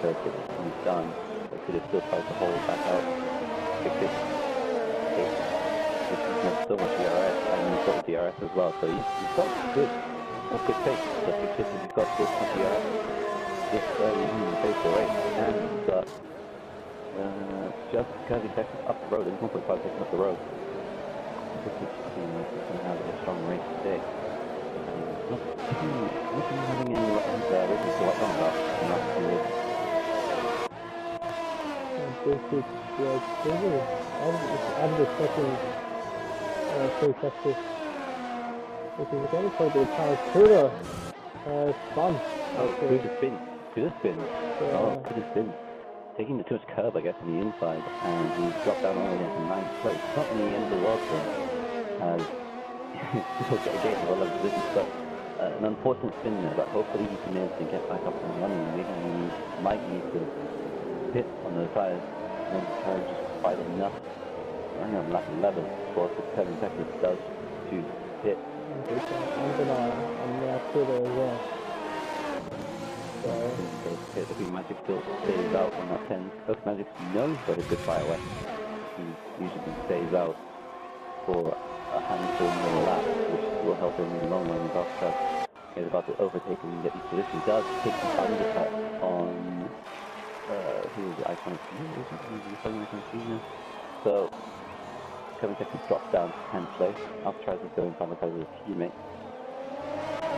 so he's done, so Kuda still tries to hold back out, big fish, he's got so much DRS, and he's got the DRS as well, so he's got good pace, so big fish has got good DRS. This early in the pace for race, and just Kirby Texas up the road, and 1.5 seconds up the road. This is going to have a strong race today. Not having any races to what on about. This is I'm expecting Kirby Texas, which is again for the entire Kuda fun. Oh, Kuda spin. Kuda spin. Taking the 2 curve, I guess, on the inside, and he's dropped down all the way to 9th place. Not in the end of the world for him, as he'll get a game of 11 positions, but an unfortunate spin there, but hopefully he can manage to get back up and running. Maybe he might need to pit on the tires, and then the tires just quite enough. Running on lap 11, of course, if Kevin Texas does choose to pit. I'm gonna Kuda as well. The Magic still stays out on that 10. Coach Magic known for his good fireway. He usually stays out for a handful more laps, which will help him in the long run. He's is about to overtake and get these positions. He does take some time to cut on who's the iconic senior. So Kevin Texas drops down to 10th place. Alcatraz is going down because of his teammate.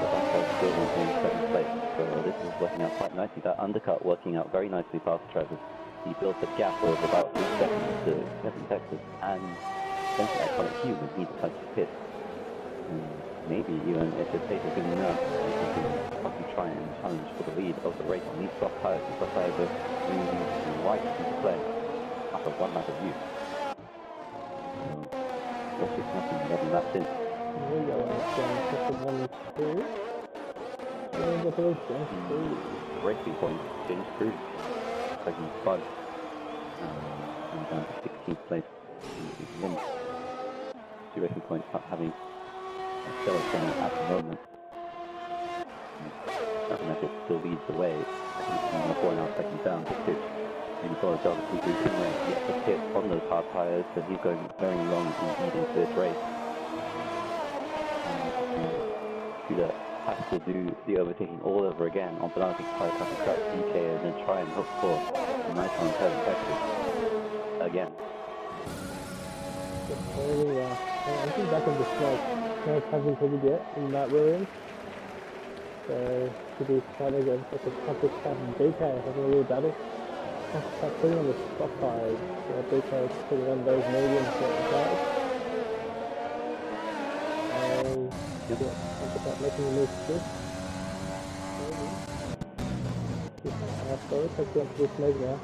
But Alcatraz still maintains 7th place. So this is working out quite nicely. That undercut working out very nicely for Alcatraz. He built a gap of about 3 seconds to Kevin Texas, and essentially iconic Q would need to touch his pit. Maybe even if the pace is good enough, he can probably try and challenge for the lead of the race on these soft tires. The soft tires are moving right into play after one lap of use. What's just happening 11 laps in? There you go, it's 1 2. And the first one, Racing points, James Cruz, second spot, and down to 16th place. Again, 2 racing points, not having a stellar showing at the moment. Mathematics still leads the way. On the 4.5 seconds down to pitch. And he follows obviously he couldn't get the pit on those hard tires, so he's going very long indeed into this race. Scooter has to do the overtaking all over again on banana tires, have to crack DK and then try and hook for a nice one Kevin Texas again. I think back in the smoke, no having to get in that Williams. So to be trying to get such a toughest stuff, DK having a real battle. That's putting on the stop tires, DK is putting on those medium tires. About making the move to this. So take down to this leg now.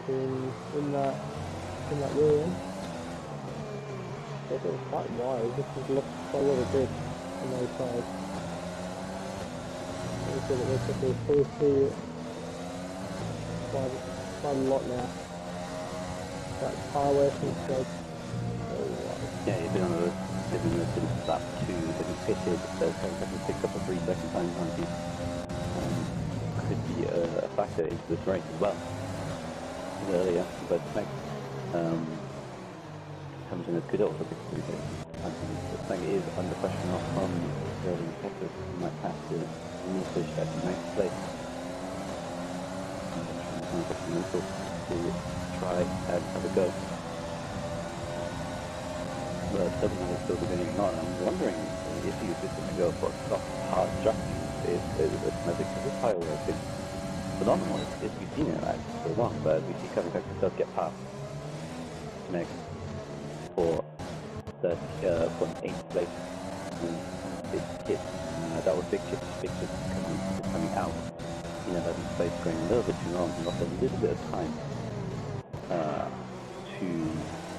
In that Williams. So it was quite wide, this is looked quite a little bit on those sides. So it looks like there's probably quite a lot now. That car working straight. Yeah, he's been on the since lap 2, that he pitted, Kevin Texas picked up a 3-second time penalty. Could be a factor into this race as well. Earlier, but Meg comes in as good also picks 3 seconds. Meg is under pressure now from Kevin Texas, he might have to finish at 9th place. To try and have a go. But something is still going on. I'm wondering if he was just going to go for a soft, hard strategy. Is magic for this tire has been phenomenal. We've seen it right so long, but we see Kevin Texas does get past Meg for the 8th place. Big hit. That was big chip coming out. You know, that his place going a little bit too long. He lost a little bit of time to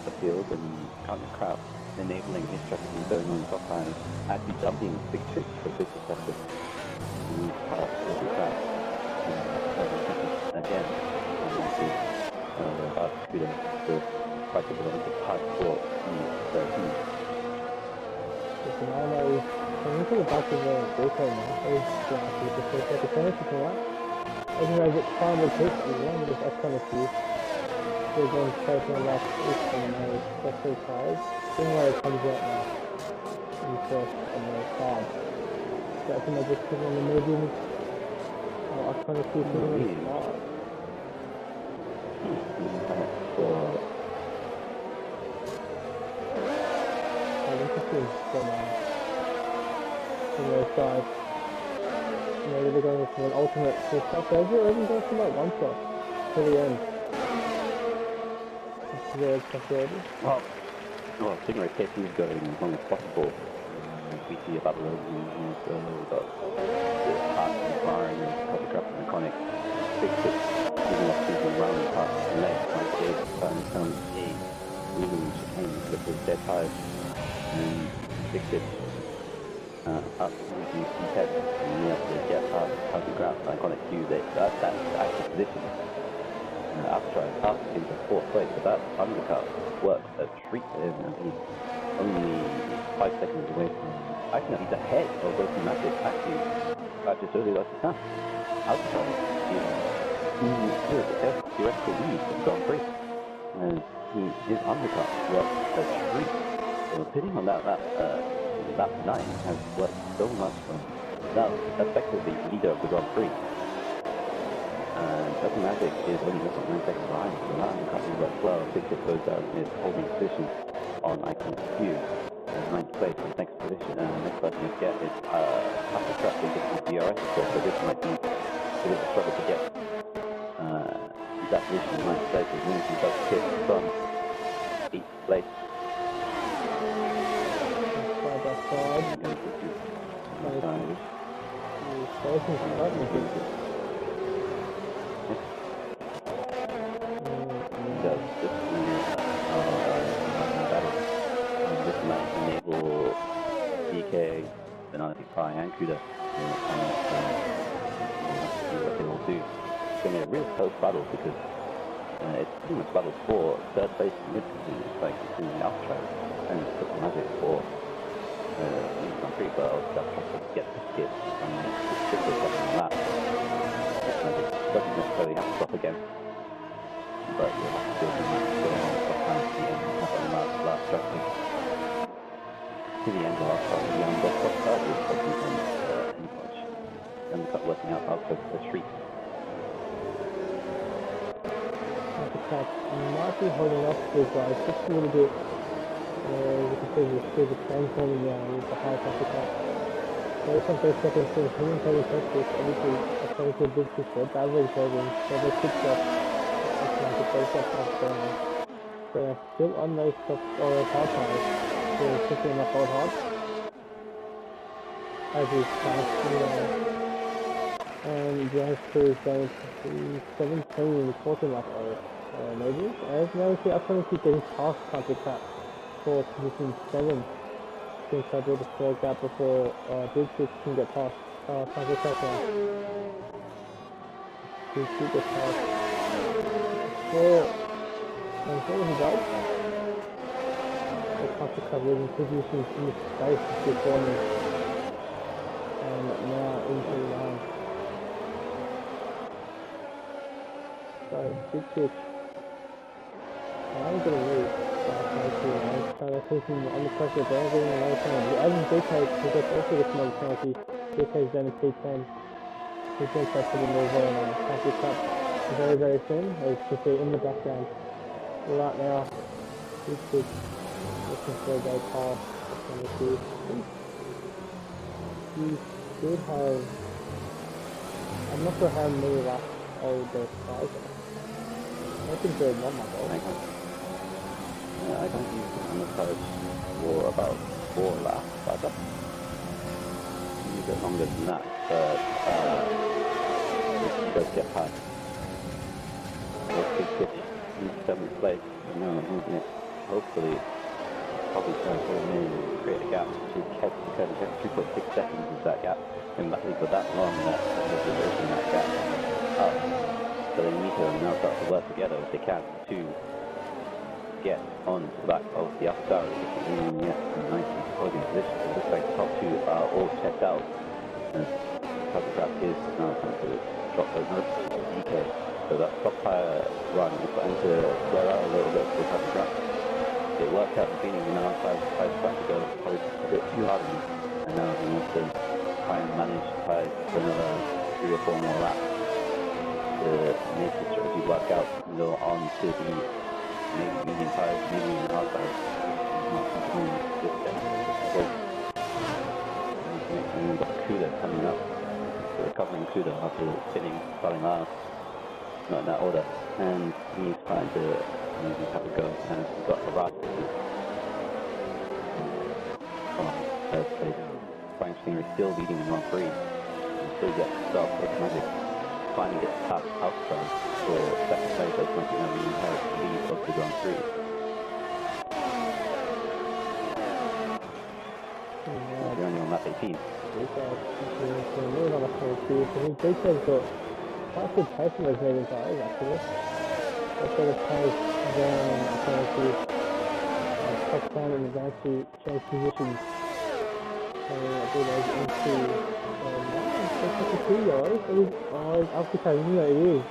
the field and count the crowd, enabling his strategy going on the top tires, actually jumping big chips for big successes. He passed the crowd. Again, about Scooter to try to develop the part for the team. I'm into the back of the vehicle now. It's the finish is alright. I think I get time to take as long as I kind of see. We're going straight on last 8 on those special tires. Seeing where it comes out now. In first on the side. So I think I just put on the medium. I kind of see it on the side. I'm interested from their side. Maybe they're going for an ultimate full stop over, or even go for like one stop to the end. That's the possibility. Well, Stingray KP is going as long as possible. We see about the road we've got the parts and firing and copy crap and iconic. Big tip, giving us people around the parts and legs, like Dave turns a really chicane with his dead tires. And big tip up into P10 and you have to get past copy crap and iconic Q. That's actual position. After into 4th place, but that undercut worked a treat for him, and he's only 5 seconds away from actually he's ahead of Oceania Magic, actually just early like the time. Alcatraz is a theoretical lead from Grand Prix, and his undercut worked a treat. So pitting on that lap 9 has worked so much for him. Now effectively leader of the Grand Prix. Dynamic is only 9 seconds behind, so now I'm cutting as well. Big goes down, is holding position on icon view. 9th place, the next position, next person to get is half the track, they get the DRS score, so this might be a bit of a struggle to get that position in 9th place, as long as he does hit from 8th place. Side by side. Going to do Racing starting to be does this this might enable DK, Benani, Pi, and Kuda to see what they will do. It's going to be a real close battle because it's pretty much battle for 3rd place in mid position. It's like it's in the outside and it's put magic for Grand Prix, but they'll have to get the skip and it's just a second lap. Magic doesn't necessarily have to stop again. But you'll have to go to the last structure. To the end of our start, the young bus stop start is probably any much. And the cut working out after the street. might be holding off the guys just a little bit. You can see the train coming down with the high traffic cut. Based on 30 seconds to human total practice, obviously according to a big picture, average program, so they could stop. They're still on those top or hard tires. They're picking up all hard. As is fast, and John's crew is going to 17 in the 14 lap maybe. As now see, I can keep getting past country cut for position 7. Since I did a slow gap before Big 6 can get past country cut now. Big 6 gets past. And so he does. The country cut losing positions in the space before me. And now into the line. So, big pitch. I'm gonna lead. I'm trying to keep him under pressure, but I'm getting another penalty. As in DK, he gets also gets another penalty. DK's down to P10. He's going to try to move on country cup very, very soon. As you can see in the background. Right now, big pitch. Looking for a go past. You should have, I'm not sure how many laps old those cars are. I think they're not my goal. I don't use them on the cars for about 4 laps, but a bit longer than that, but it does get past. Big pitch in 7th place, moving it, hopefully, probably trying to pull in and create a gap to catch because he has 2.6 seconds is that gap. And that for that long that they're opening that gap up. So they need to now start to work together if they can to get on to the back of the upper tower, which is in the 19th closing position. It looks like the top 2 are all checked out. And the gap is now trying to drop those notes to DK. So that top tire run is starting to wear out a little bit for the gap. It worked out at the beginning, and now Ty's starting to go probably a bit too hard on him. And now he wants to try and manage Ty for another 3 or 4 more laps to make the strategy work out and go on to the maybe medium tires, maybe even hard tires. And we've got Kuda coming up. So recovering Kuda after spinning, starting last. Not in that order. And he's trying to have a go, and we've got a rat from 3rd place. Frank Skinner is still leading in 1-3. And still yet to stop. It's magic. Finally gets past outside for 2nd place. That's not going to be inherit the lead of the Grand Prix. They're only on lap 18. DK's got quite good pace in those medium tires actually. That's got a pace down and trying to top down and advance to change positions. So I do those into 52 guys. Oh, after taking it is.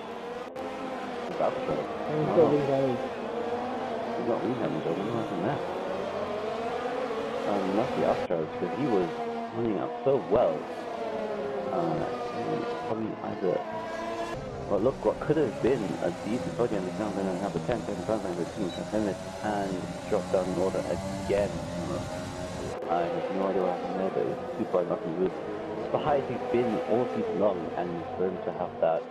That's true. And he's got wing damage. He's got wing damage over than that. Not the Astros, because he was running up so well. Probably either Well, look, what could have been a decent podium is now going to have a 10-second time line with team finish and drop down in order again. I have no idea what happened there, but it was too far enough and good. The highest he's been all season long, and for him to have that.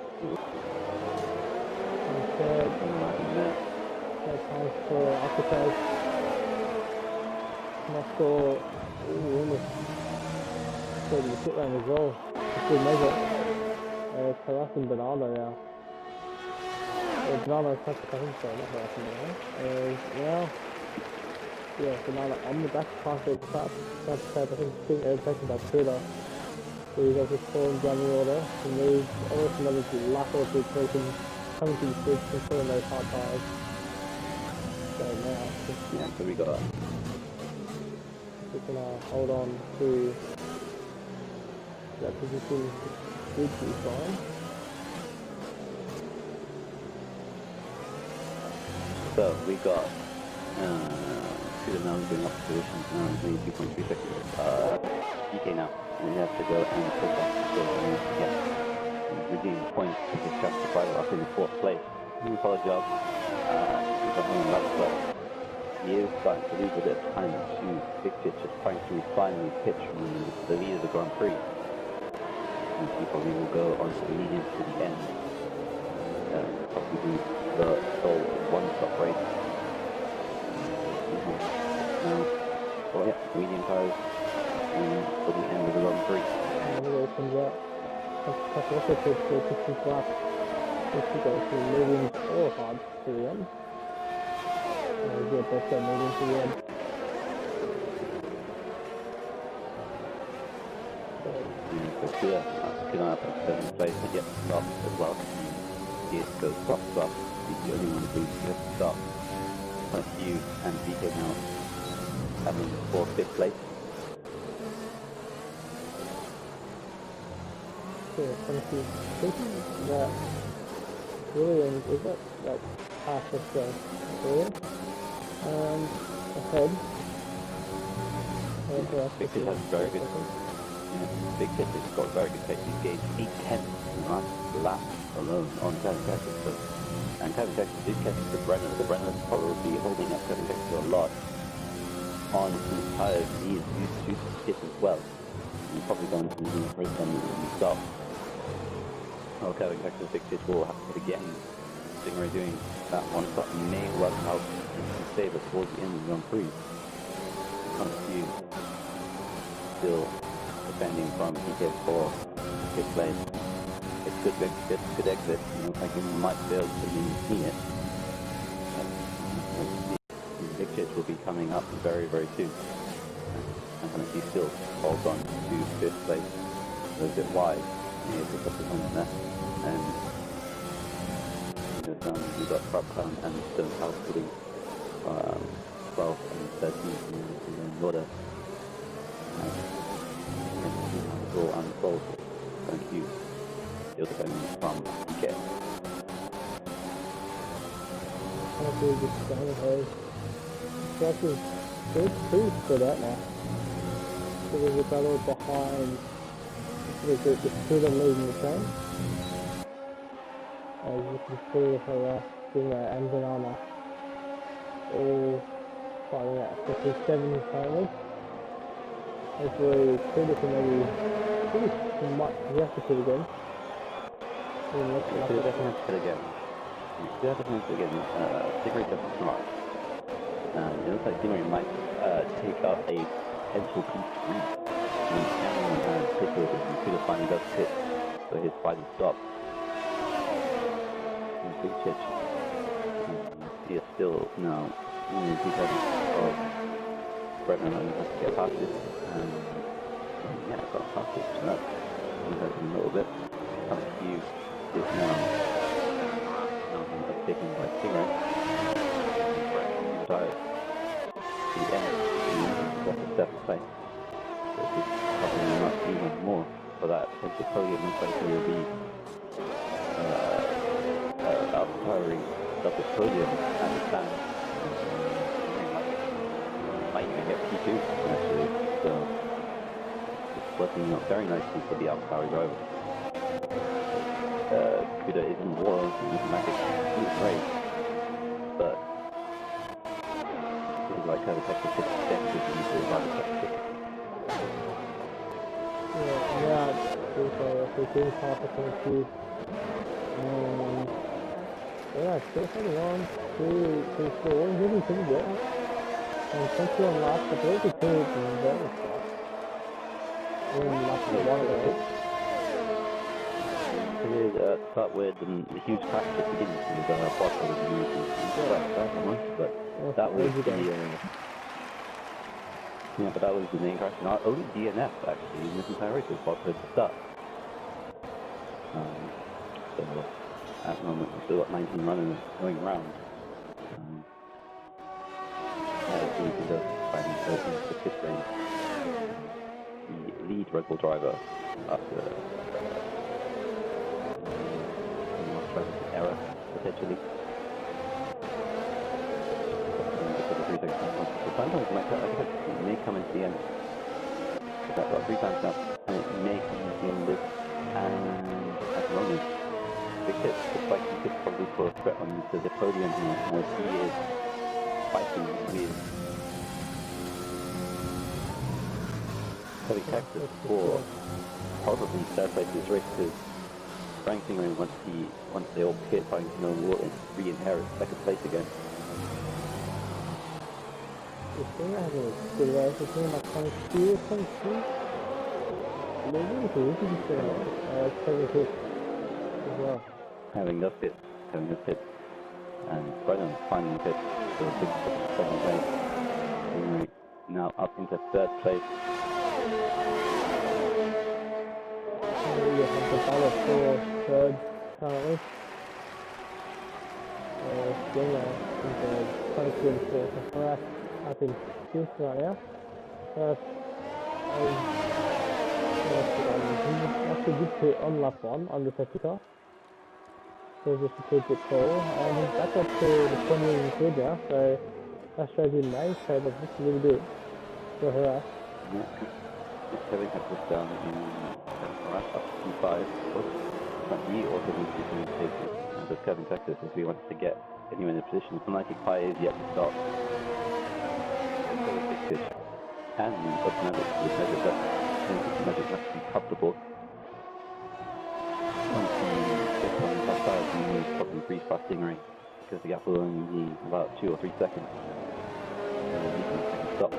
Time for Alcatraz. Moscow almost scored in the pit lane as well. It's good measure. Taras and Banana now. Banana touched the second, so not Taras and Banana. Now, yeah, Banana on the back pass of the trap. I think being overtaken by Twitter. So you guys just falling down the order. And there's almost another lap or two taken coming to the switch, controlling those hard tires. So now, Yeah, so we got. we can hold on to that position. Good to be fine. So we got Peter now going up position, maybe 2.3 seconds. DK now, and he has to go and take off the field and get redeem points to the chapter 5 up in the 4th place. Really solid job. He's a home run, but he is starting to lose a bit of time to fix it, just trying to finally pitch the lead of the Grand Prix. And he probably will go on to the medium to the end. Probably do the sole one-stop race. Oh yeah, medium tires for the end of the Grand Prix. And it opens up. That's also good for 50 lap. If you go from medium or hard to the end. Yeah, both go medium to the end. So yeah, picking up at 7th place, but yet stop as well. It goes stop. He's the only one who has to stop. Like you and DK now having 4th, 5th place. Yeah, thanking that Williams is that like half of the Williams ahead. Big Kid has very good. Big Kid has got very good pace. He's gained 8/10 in the last lap alone on Kevin Texas. So, and Kevin Texas did catch the Brenner. The Brenner will probably be holding up Kevin Texas a lot on his tires. He is used to hit as well. He's probably going to lose the race when he stops. Oh, Kevin Texas Big Kid will have to again. Stingray doing that one stop may work out to save it towards the end of the Grand Prix. Few still defending from PK4 fifth place. It's good exit. You know, like he might fail to maintain it. The big hits will be coming up very, very soon. And he still holds on to 5th place. A bit wide. He picks up the point there. And we've got Prabcon and Stone House putting 12 and 13 in order. It will unfold. Thank you. Still defending from PK. Hopefully just standing hose. Truck is pretty spread out now. So there's a battle behind the two of them leading the train. As you can see her Stingray and Banana all fighting out 57 currently. Hopefully Twitter can maybe pretty much have to pit again. Definitely have to pit again. Stingray definitely smart. It looks like Stingray might take up a potential P3. And Cameron pit with it, and Twitter finally does pit for his final stop. Big Chitch. He is still now because of Brennan and has to get past it. Yeah, got past it. So that's a little bit. Q is now taken by Stingray. Retired. The end. Got the 7th place. So he's covering him up even more for that potential podium. Looks like he will be outfiring double podium at the time. Might even get P2 actually, so it's working out very nicely for the outfiring driver. Kuda is in war and Magic is great, but it's like how the Texas hit extensively to the other Texas. Yeah, the game opportunity. Yeah, still hanging on to score really pretty good. And since you're on last, the break is very fast. In last one of those. It is start with the huge crash at the beginning with Bottle was using but that was the but that was the main crash. Not only DNF actually in this entire race was Bottle at the start. So at the moment we've still got 19 runners going around. We can just find the pit lane. The lead Red Bull driver after error potentially. Sometimes it may come into the end. That's about 3 times now, and it may come into the end of this. And at the moment, Victor looks like he could probably put a threat onto the podium here, as he is fighting with Heavy Texas for probably third place in this race, because Frank Stingray, once they all pit, I no will re-inherit second place again. The thing I have a good race between like 22 or 23. Maybe it's easy to say, 7 hits as well. Having those pits, and right on the final pit, so big second place. Stingray now up into third place. We have the battle for third currently. Stinger is 22 and 4. So for us, I think this right now. He actually did pit on lap 1 on the safety car. So just a bit cool. And he's back up to the 20 and good now. So that shows you may save up just a little bit for her. Kevin had this down in up to P5. But he also needs to do safety. And with Kevin Texas, if he wants to get anyone in a position, it's not like Pi is yet to stop. And Oceania with Magic must be comfortable. Once he gets on the top side, he will probably freeze past Stingray, because the gap will only be about 2 or 3 seconds. And he can stop.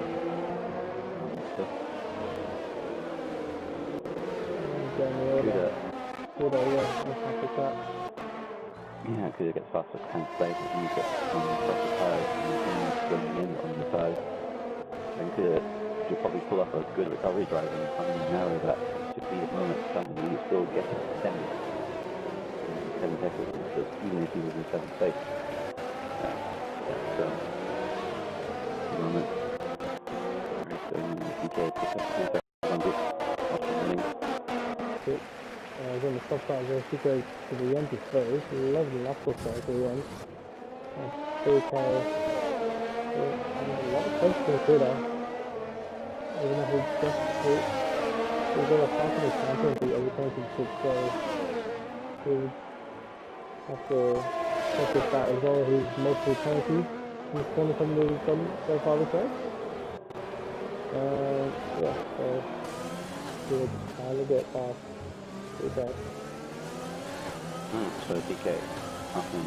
Yeah, Kuda gets faster hand space and he gets on the pressure tires and going in on the side. And Kuda should probably pull up a good recovery drive and narrow that to be a moment something he still gets extended. Kevin Texas, even if he was in 7th place. That's the moment. Alright, so DK picks up 2 seconds on this. When the stop sign goes to go to the end is first, lovely knuckle side to the end. DK, a lot of close to the Twitter. Even though he's just hit, he's got a confidence champion to every championship, so he have to focus that as well. He's multiple penalties in the corner from the so far this race. Yeah, so good, a little bit fast. Okay. So DK, after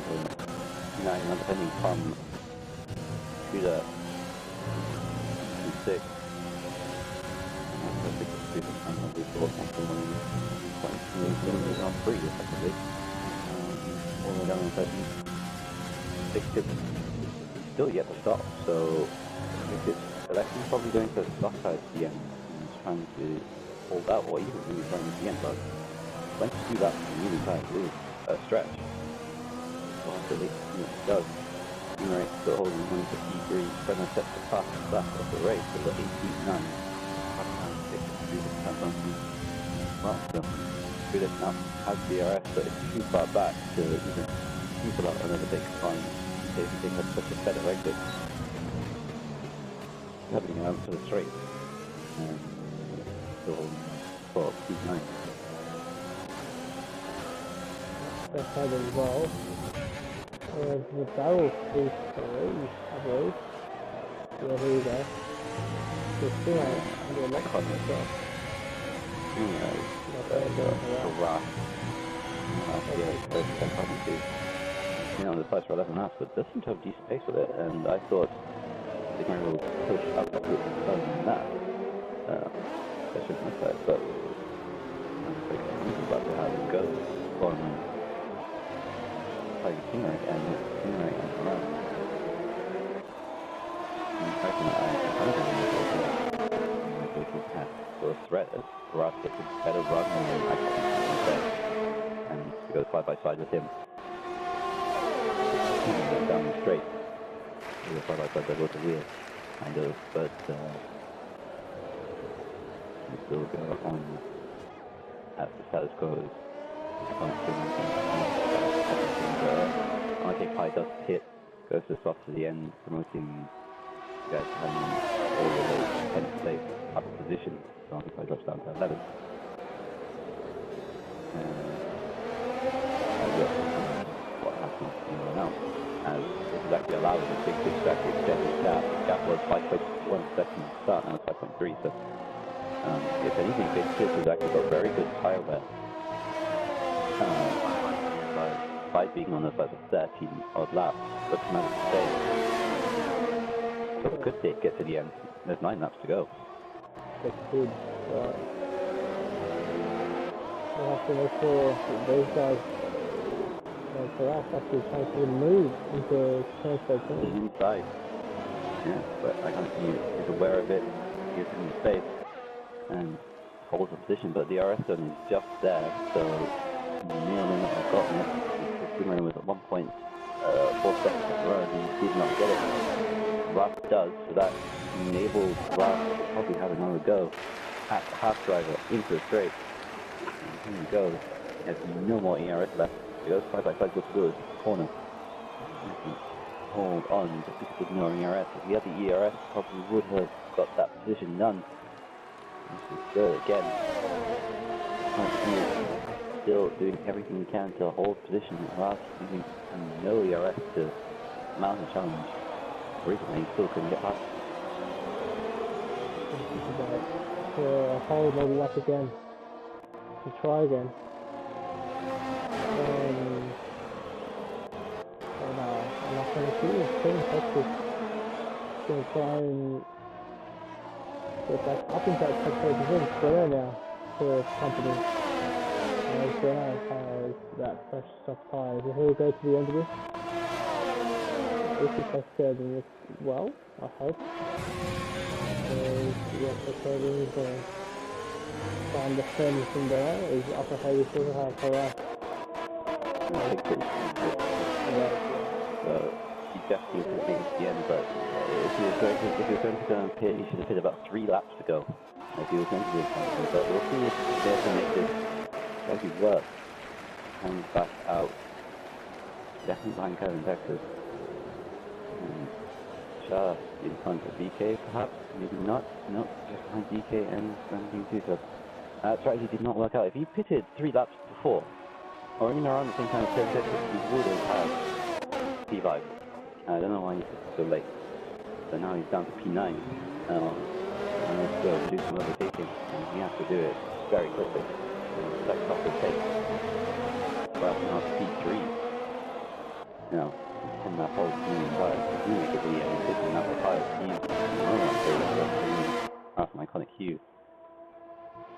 now depending from Kuda P6. On 3 effectively. All the way down in 6 kids still yet to stop, so it's actually probably going to the soft side at the end and trying to hold out, or even really trying at the end, but once you do that, you really try to do a stretch. Well, actually, it does. Right, still holding on to P3, trying to set the fastest lap of the race for the 8 beat 9. Well, so Kuda now has DRS, but it's too far back to even think about another big climb. If you think that's such a better exit, heading out to the straight, and still holding for P9. ahead as well. The barrel is 3, I believe. Yeah, here we go. The Stingray under a lot of fun as well. On the place for 11 laps, but does seem to have decent pace with it, and I thought the Stingray will push up a bit further than that. I should have that, but I'm pretty confused about how it goes on playing Stingray and around. I don't think it's have sort of threat as Ross gets a better run and I can and goes side by side with him. And down the straight. He goes side by side with the wheel, kind of, but we still go on as the status quo is I think Pi does hit, goes to stop to the end, promoting guys having all the way 10th place up position, so I think I drops down to 11th. What happens now, as this is actually allowing the big fish to actually extend this gap. The gap was 5.1 seconds start, now it's 5.3, so if anything, Big Fish has actually got very good tire wear. By being on the first 13 odd laps, but managed to stay. So it could get to the end. There's 9 laps to go. That's good. We'll have to make sure that those guys, for us, actually trying to move into turn 13. Inside. Yeah, but I kind of see he's aware of it, gives him the space, and holds the position, but the RS zone is just there, so may or may not have gotten it. The Stingray was at 1.4 seconds of the road, and he did not get it. Russ does, so that enables Russ to probably have another go at the half driver into the straight. And here he goes. He has no more ERS left. He goes side by side with the corner. Hold on, just because there's no ERS. If he had the ERS, probably would have got that position done. This is good again. Still doing everything he can to hold position whilst using no ERS to mount a challenge. Recently, he still couldn't get past. To hold another lap again. To try again. I'm not going to see it. Pretty Texas. Going to try and get back up into that top position. Square now for the company. And Brown has that fresh soft tire. So here we go to the end of this. This is tested and it's well, I hope. Yes, the coding find the friend from there is upper heavy still have for us. So he definitely could make it to the end, but if he was going to go and pit, he should have hit about 3 laps to go. If he was going to do something, but we'll see if they can make this actually work. Comes back out. Definitely behind Kevin Texas. Just in front of DK, perhaps, maybe not. No, just behind DK and something too. So strategy did not work out. If he pitted 3 laps before, or in around the same time as Kevin Texas, he would have had P5. I don't know why he's so late. So now he's down to P9. And let's go and do some overtaking, and he has to do it very quickly. Like off the tape. Well, now P3. You know, 10 lap hold, medium tires. If you make it to the end, 15 lap of tires, he's off an iconic Q.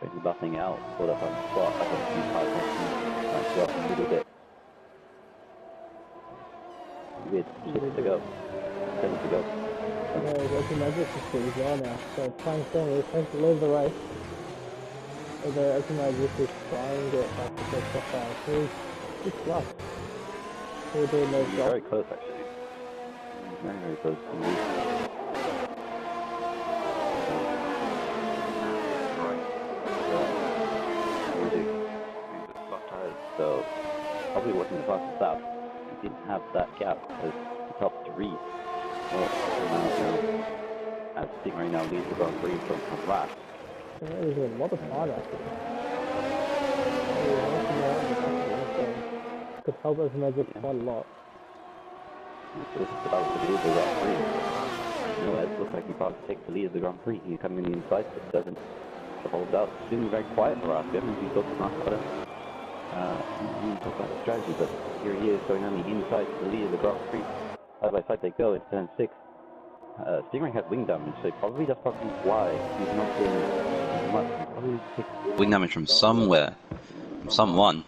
But he's buffing out, pulled up on the spot. I got a few tires off a little bit. Weird, 6 to go. 7 to go. There's a magic system as well now. So trying to leave the race. So the open magic is trying to get back to the top 5. He's rough. We're doing those jobs. Very close actually. Very, very close to me. So probably wasn't the fastest lap. He didn't have that gap as the top 3. As Stingray now leads the Grand Prix from last. There's a lot of time actually. Because help us magic quite a lot. This is about to lead the Grand Prix. You know, it looks like he about to take the lead of the Grand Prix. He's coming in the inside, but doesn't hold out. He's doing very quiet for us. We haven't really talked much about him. We talk about the strategy, but here he is going on the inside to the lead of the Grand Prix. Side by side they go, it's turn 6. Stingray has wing damage, so probably that's probably why he's not doing much. He probably takes Wing damage from somewhere, from someone,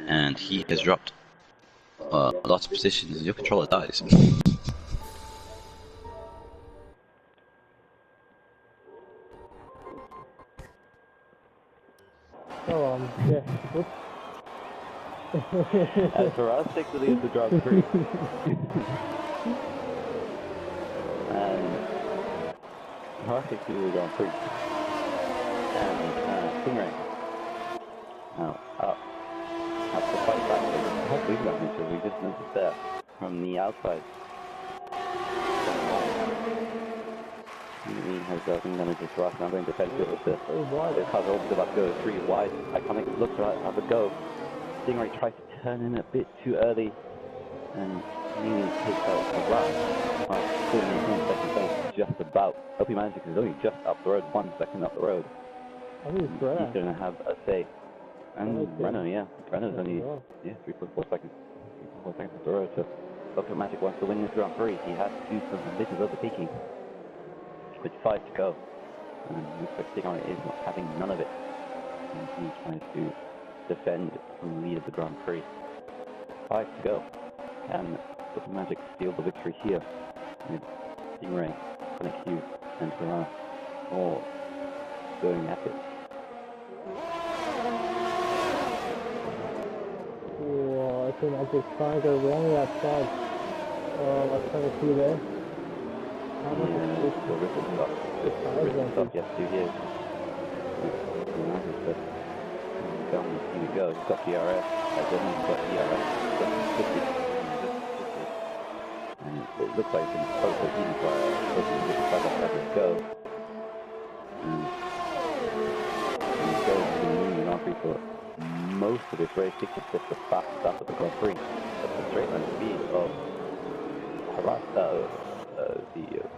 and he has dropped lots of positions. Your controller dies. So, yeah, whoops. As for us, takes the lead of the Grand Prix. And Haras takes the lead of the Grand Prix. And Stingray now up. Have to fight back. Has wing damage, so we just noticed that from the outside. He has wing damage to Haras, now going defensive with this. The car's also about to go 3 wide. Iconic looks to have a go. Stingray tries to turn in a bit too early and nearly takes out Haras. Still maintains second place just about. OP Magic is only just up the road, 1 second up the road. I think it's He's Brenna. going to have a say. And Renault, yeah. Renault's only, Well. 3.4 seconds. 3.4 seconds up the road, so OP Magic wants to win this Grand Prix. He has to do some bit of overtaking. With 5 to go. And looks like Stingray is not having none of it. And he tries to defend from the lead of the Grand Prix. 5 to go. And OP Magic steal the victory here. With Stingray, Connect Hughes, and Haras all going at it. Whoa, I think I just trying to go wrong outside. Let's try to see there. How much is this? The ripple stop. Ripple stop, yes, 2 years. Here we go. He's got PRS. He's got PRS. And it looks like it's close to easy for let's go. And he goes to the moon Grand Prix for most of this race. 66 the fastest after the Grand Prix. That's the straight line speed of Haras.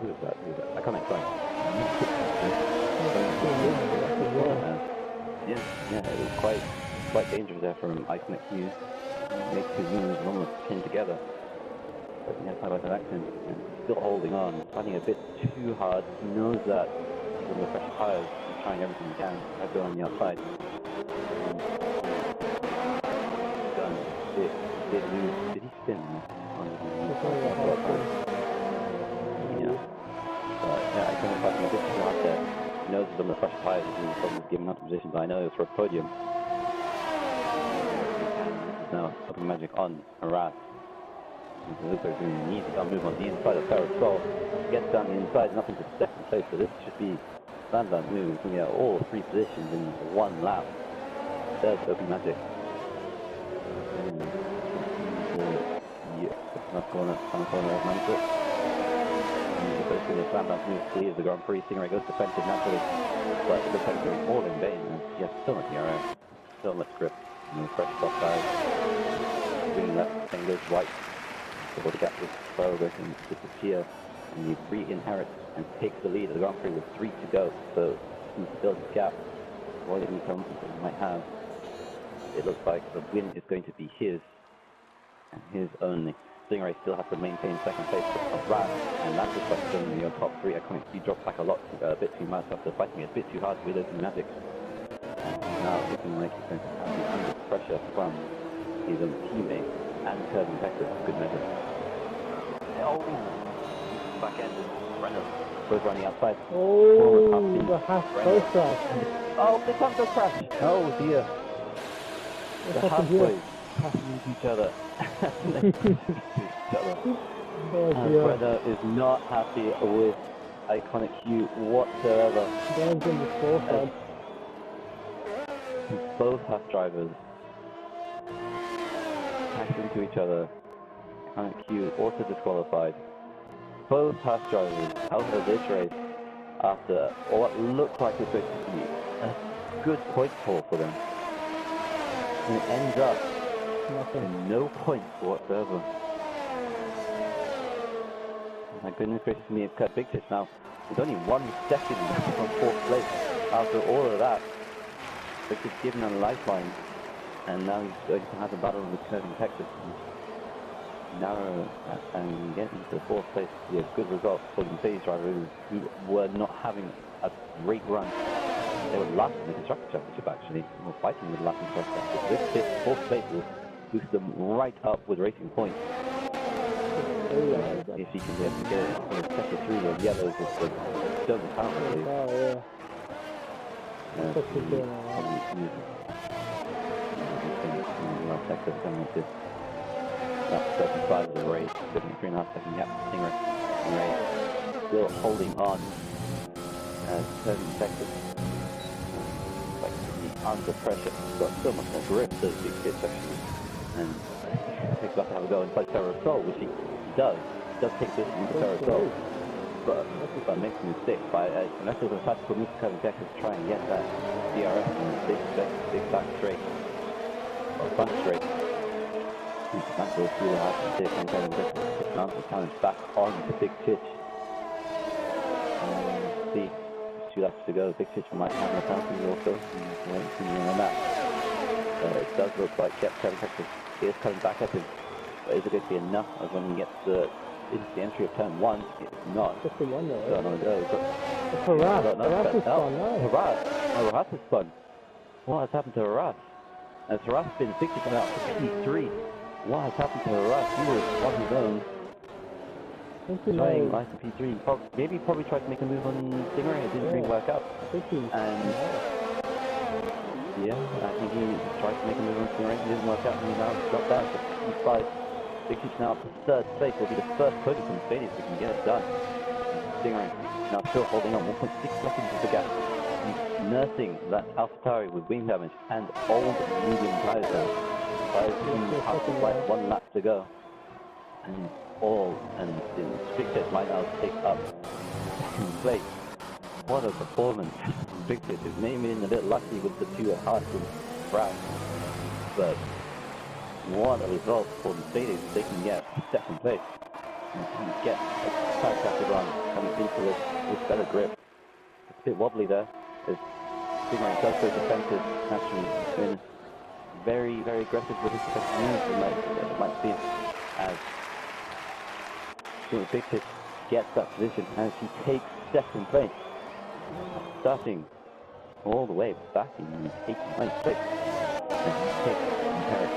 Who is that? I can't explain. Yeah, it was quite dangerous there from Iconic Hughes. Make 2 moves almost pinned together. But he has side by side action and still holding on, fighting a bit too hard. He knows that he's under fresh tires. He's trying everything he can. I've gone on the outside. Done. Did he spin? Yeah. I kind of fighting a bit too hard there. He knows he's on the fresh tires and he's probably giving up the position, but I know it's for a podium. Now, OP Magic on Haras. It looks like he needs to move on the inside of Parasol. Gets down the inside, nothing to second place, so this should be Van move. We have all 3 positions in 1 lap. There's OP Magic. Not corner of Manfred. But it's going to slam that move to the Grand Prix. Stingray goes defensive naturally, but it looks like it's going all in vain. He has so much PRS, so much grip, and fresh soft tires. Swinging left, then goes right. Before the gap is slow, going to disappear, and he re-inherits and takes the lead of the Grand Prix with 3 to go. So he can fill this gap. What any confidence he might have, it looks like the win is going to be his, and his only. Stingray still has to maintain second place of Haras, and that's just like still in your top 3. He dropped back a lot, a bit too much after fighting a bit too hard with OP Magic. And he's now looking like he's going to be under pressure from his own teammate and Kirby Becker. Good measure. Oh, back end. Renault goes running outside. Oh, the half both crash. Oh, the front does crash. Oh dear. The half boys passing into each other. Brenna is not happy with Iconic Hugh whatsoever. Dan's in the scorecard. Both half drivers crashing into each other. Iconic Hugh also disqualified. Both half drivers out of this race after what looked like it's going to be a good point haul for them. And it ends up Nothing. And no points whatsoever. My goodness gracious me, it's cut big pitch now. There's only 1 second left on 4th place. After all of that, Vic's given a lifeline. And now he's going to have a battle with Curving Texas. Narrow and get into the 4th place. Yeah, good result for the Mercedes drivers who were not having a great run. They were last in the Constructor Championship actually. They were fighting with the last in the Constructor Championship. This fifth, 4th place will boost them right up with racing points. If he can get it, check it through the yellows with the silver power, I believe. Oh, yeah. Texas coming to that 35 of the race, 73.5 second gap. Stingray still holding on as Texas. Like under pressure, got so much more grip those big kids actually, and he's about to have a go inside Ferrosol, which he does take this into Ferrosol, but makes a mistake by unless it was a tactical move to Kevin Texas to try and get that DRS in the big back straight or front straight. That's what we'll have to see from Kevin Texas to mount the challenge back on the big pitch. See, 2 laps to go. Big pitch might have a penalty also. On that. It does look like Kevin Texas is coming back at him. But is it going to be enough as when he gets into the entry of turn 1? It's not. Just the one there. Don't know where it goes. It's Haras. Haras is spun, no. Haras is spun. What has happened to Haras? As Haras has been victim coming out for P3. What has happened to Haras? He was on his own. Trying life for P3. Maybe probably tried to make a move on Stingray. It didn't really work out. And yeah, I think he tried to make a move on Stingray. It didn't work out. And he now dropped out to P5. Big Pitch now up to 3rd place. Will be the first podium from Mercedes if we can get it done. Stingray now still holding on. 1.6 seconds of the gap. He's nursing that AlphaTauri with wing damage and old medium tires now. Tires have like 1 lap to go. And the Big Pitch might now take up 2nd place. What a performance. Big Pitch is maybe a bit lucky with the 2 Haas and Brad. But what a result for Mercedes. They can get 2nd place and can get a fantastic run coming into this with better grip. It's a bit wobbly there. Stingray does go defensive. Naturally, he's been very, very aggressive with his defensive moves. It might seem as Big Pitch gets that position as he takes 2nd place. Starting all the way back in 89th place. And he takes Paris.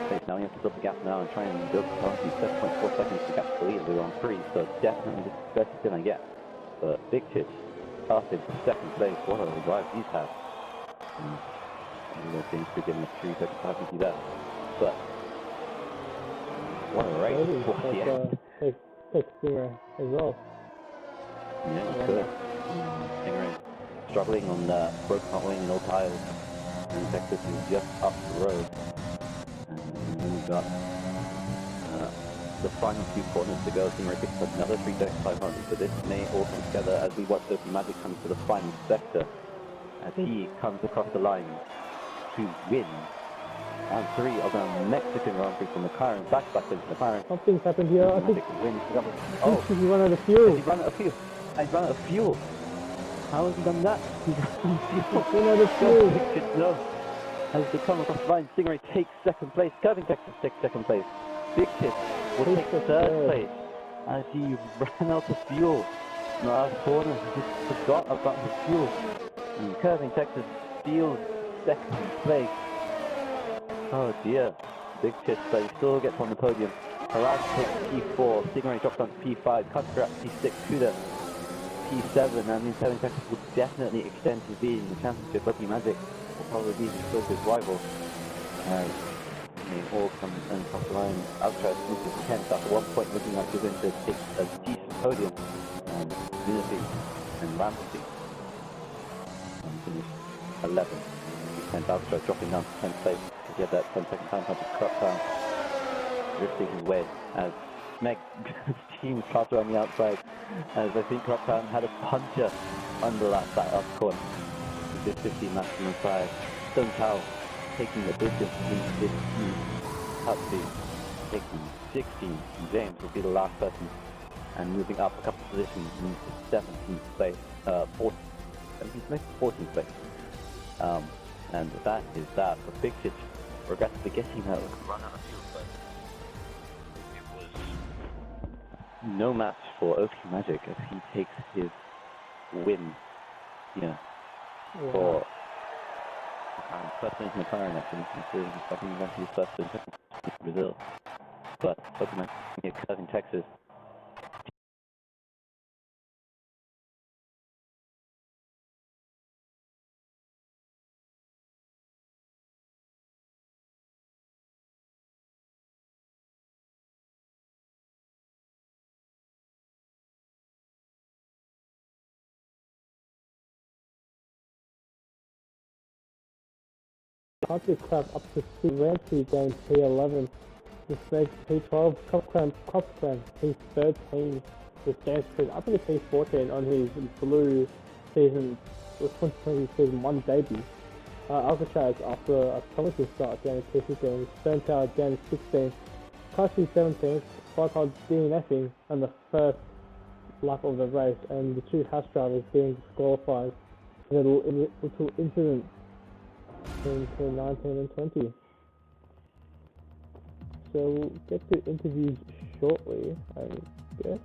Place. Now we have to build the gap now and try and build the car. 7.4 seconds to gap the lead. We're on 3, so definitely this is the best he's gonna get. But Big Pitch started 2nd place. What a drive he's had. And seems to give him a 3-second penalty there. But what a race! Take Stingray as well. Yeah, it's good. Stingray struggling on the broken hot wing and all tires. And Texas is just up the road. And then we've got the final few corners to go. Stingray picks up another 3.500, so this may all come together as we watch Sophie Magic come to the final sector as he comes across the line to win round 3 of the Mexican Grand Prix from McLaren, back into McLaren. Something's happened here. I think he's run out of fuel. He's run out of fuel. He's run out of fuel. How has he done that? He's run out of fuel. No. As they come across the line, Stingray takes 2nd place. Curving Texas takes 2nd place. Big Pitch will take 3rd place as he ran out of fuel in the last corner. He just forgot about the fuel. And Curving Texas steals 2nd place. Oh dear. Big Pitch, but he still gets on the podium. Haras takes P4. Stingray drops down to P5. Cutter up P6. Kuda P7. I mean, Curving Texas will definitely extend his lead in the championship. Lucky Magic will probably be his closest rival. They all come and top the line. Ultra moves to 10th after 1 point, looking like he's going to take a decent podium. Unity and Ramsey finished 11th. 10th Ultra dropping down to 10th place to get that 10-second time punch to Crop Town. Drifting his way as Meg team starts around the outside as I think Crop Town had a puncher under that up corner. He did 15 maximum fire. Stone Cow taking the biggest lead this year, up to taking 16. And James will be the last person, and moving up a couple positions into 17th place, 17th place, 14th place. And that is that for Big Fish, regrettably getting a run out of fuel, but it was no match for OP Magic as he takes his win here for first in McLaren actually, considering he's fucking eventually first in Brazil. But OP Magic occurs in Texas. Country Club up to 3 Ranty game P11. This makes P12 Cup Cramp P13 with James Creed up in the P14 on his blue season 2020 season 1 debut. Alcatraz after a promising start down in P15, Sterntower down in 16, Kashi 17th, Fartod DNFing on the first lap of the race, and the two house drivers being disqualified for a little incident in 19 and 20. So we'll get to interviews shortly, I guess.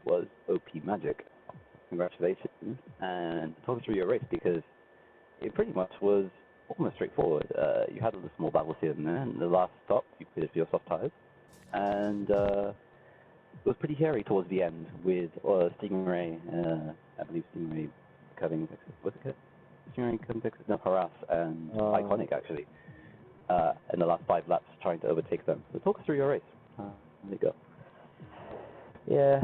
Was OP Magic. Congratulations, and talk us through your race, because it pretty much was almost straightforward. You had a little small battle here and there, and the last stop you pitted for your soft tires, and it was pretty hairy towards the end with Stingray, I believe Stingray curving, was it Stingray curving Texas? No, Harass and Iconic actually, in the last 5 laps trying to overtake them. So talk us through your race. There you go. Yeah,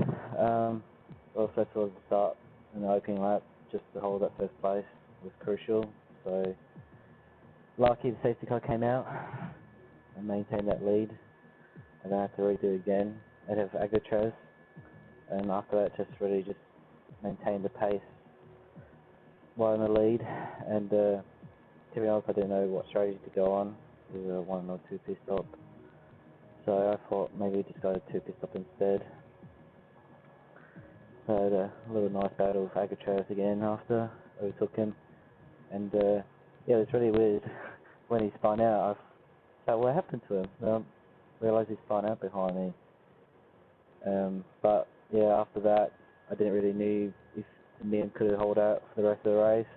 well, first of all, the start in the opening lap, just to hold that first place was crucial. So, lucky the safety car came out and maintained that lead. And then I had to redo it again ahead of Agritrez. And after that, just really just maintained the pace while in the lead. And to be honest, I didn't know what strategy to go on. It was a 1 or 2 pit stop. So I thought maybe just go to 2 pit stop instead. So I had a little nice battle with Agritrez again after I overtook him. And yeah, it was really weird when he spun out. I thought, what happened to him? I realised he spun out behind me. But yeah, after that, I didn't really know if me and could hold out for the rest of the race.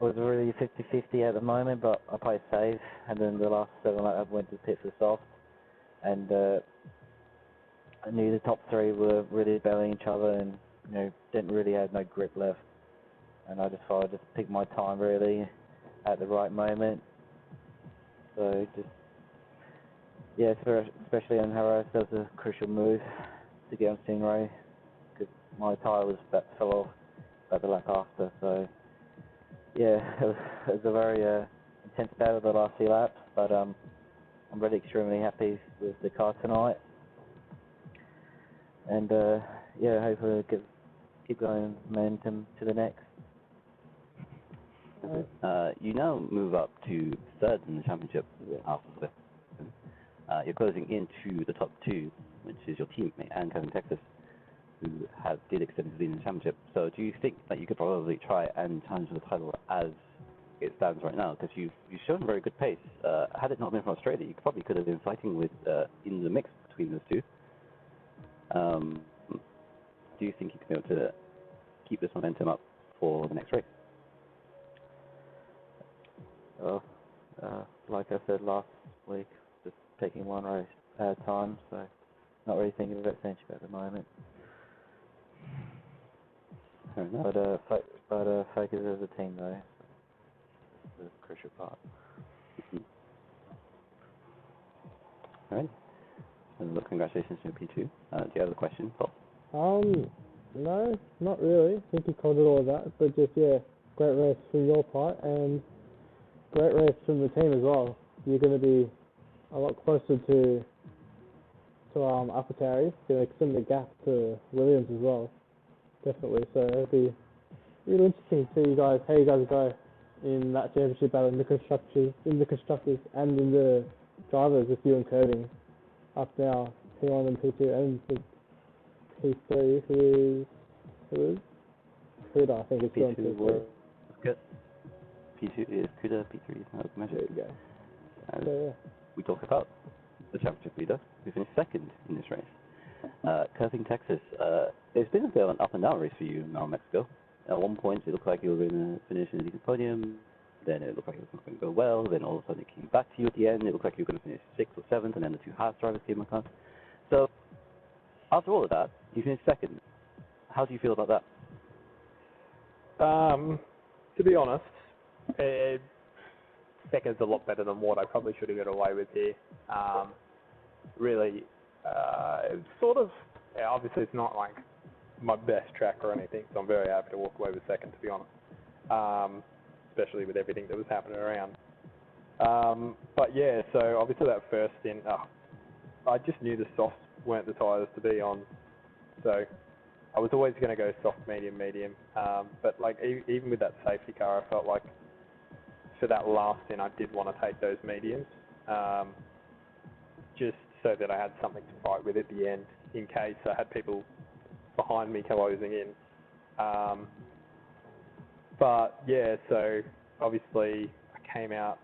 It was really 50-50 at the moment, but I played safe. And then the last 7 laps, I went to the pit for soft. And I knew the top 3 were really battling each other and, you know, didn't really have no grip left. And I just thought I'd just pick my time really at the right moment. So just, yeah, especially on Harrow, that was a crucial move to get on Stingray, because my tyre was fell off about the lap after. So yeah, it was a very intense battle the last few laps, but I'm really extremely happy with the car tonight. And yeah, hopefully we'll keep going momentum to the next. You now move up to 3rd in the championship after this. You're closing into the top 2, which is your teammate and Kevin Texas, who did extend his lead in the championship. So do you think that you could probably try and challenge for the title as it stands right now? Because you've shown very good pace. Had it not been for Australia, you probably could have been fighting with in the mix between those two. Do you think you can be able to keep this momentum up for the next race? Well, like I said last week, just taking one race at a time, so not really thinking about championship at the moment. Fair enough. But focus as a team though, that's the crucial part. Alright. Well, congratulations to P2. Do you have a question, Paul? No, not really. I think you covered all of that, but just, yeah, great race from your part, and great race from the team as well. You're going to be a lot closer to AlphaTauri, going to extend the gap to Williams as well, definitely. So it'll be really interesting to see how you guys go in that championship battle in the constructors and in the drivers with you and Curving up now, P1 and P2 and P3, who is Kuda, I think it's still in P2 was good. P2 is Kuda, P3 is now Measure. There you go. And So yeah. we talk about the championship leader, who finished 2nd in this race. Curving Texas, it's been a bit of an up and down race for you now in Mexico. At one point, it looked like you were going to finish in a decent podium, then it looked like it was not going to go well, then all of a sudden it came back to you at the end, it looked like you were going to finish 6th or 7th, and then the 2 Haas drivers came back on. So, after all of that, you finished 2nd. How do you feel about that? To be honest, second's a lot better than what I probably should have got away with here. Really, it's sort of, obviously it's not like my best track or anything, so I'm very happy to walk away with 2nd, to be honest, especially with everything that was happening around. But yeah, so obviously that first stint, I just knew the softs weren't the tyres to be on, so I was always going to go soft, medium, but like even with that safety car, I felt like for that last stint I did want to take those mediums, just so that I had something to fight with at the end in case I had people behind me closing in. But yeah, so obviously I came out,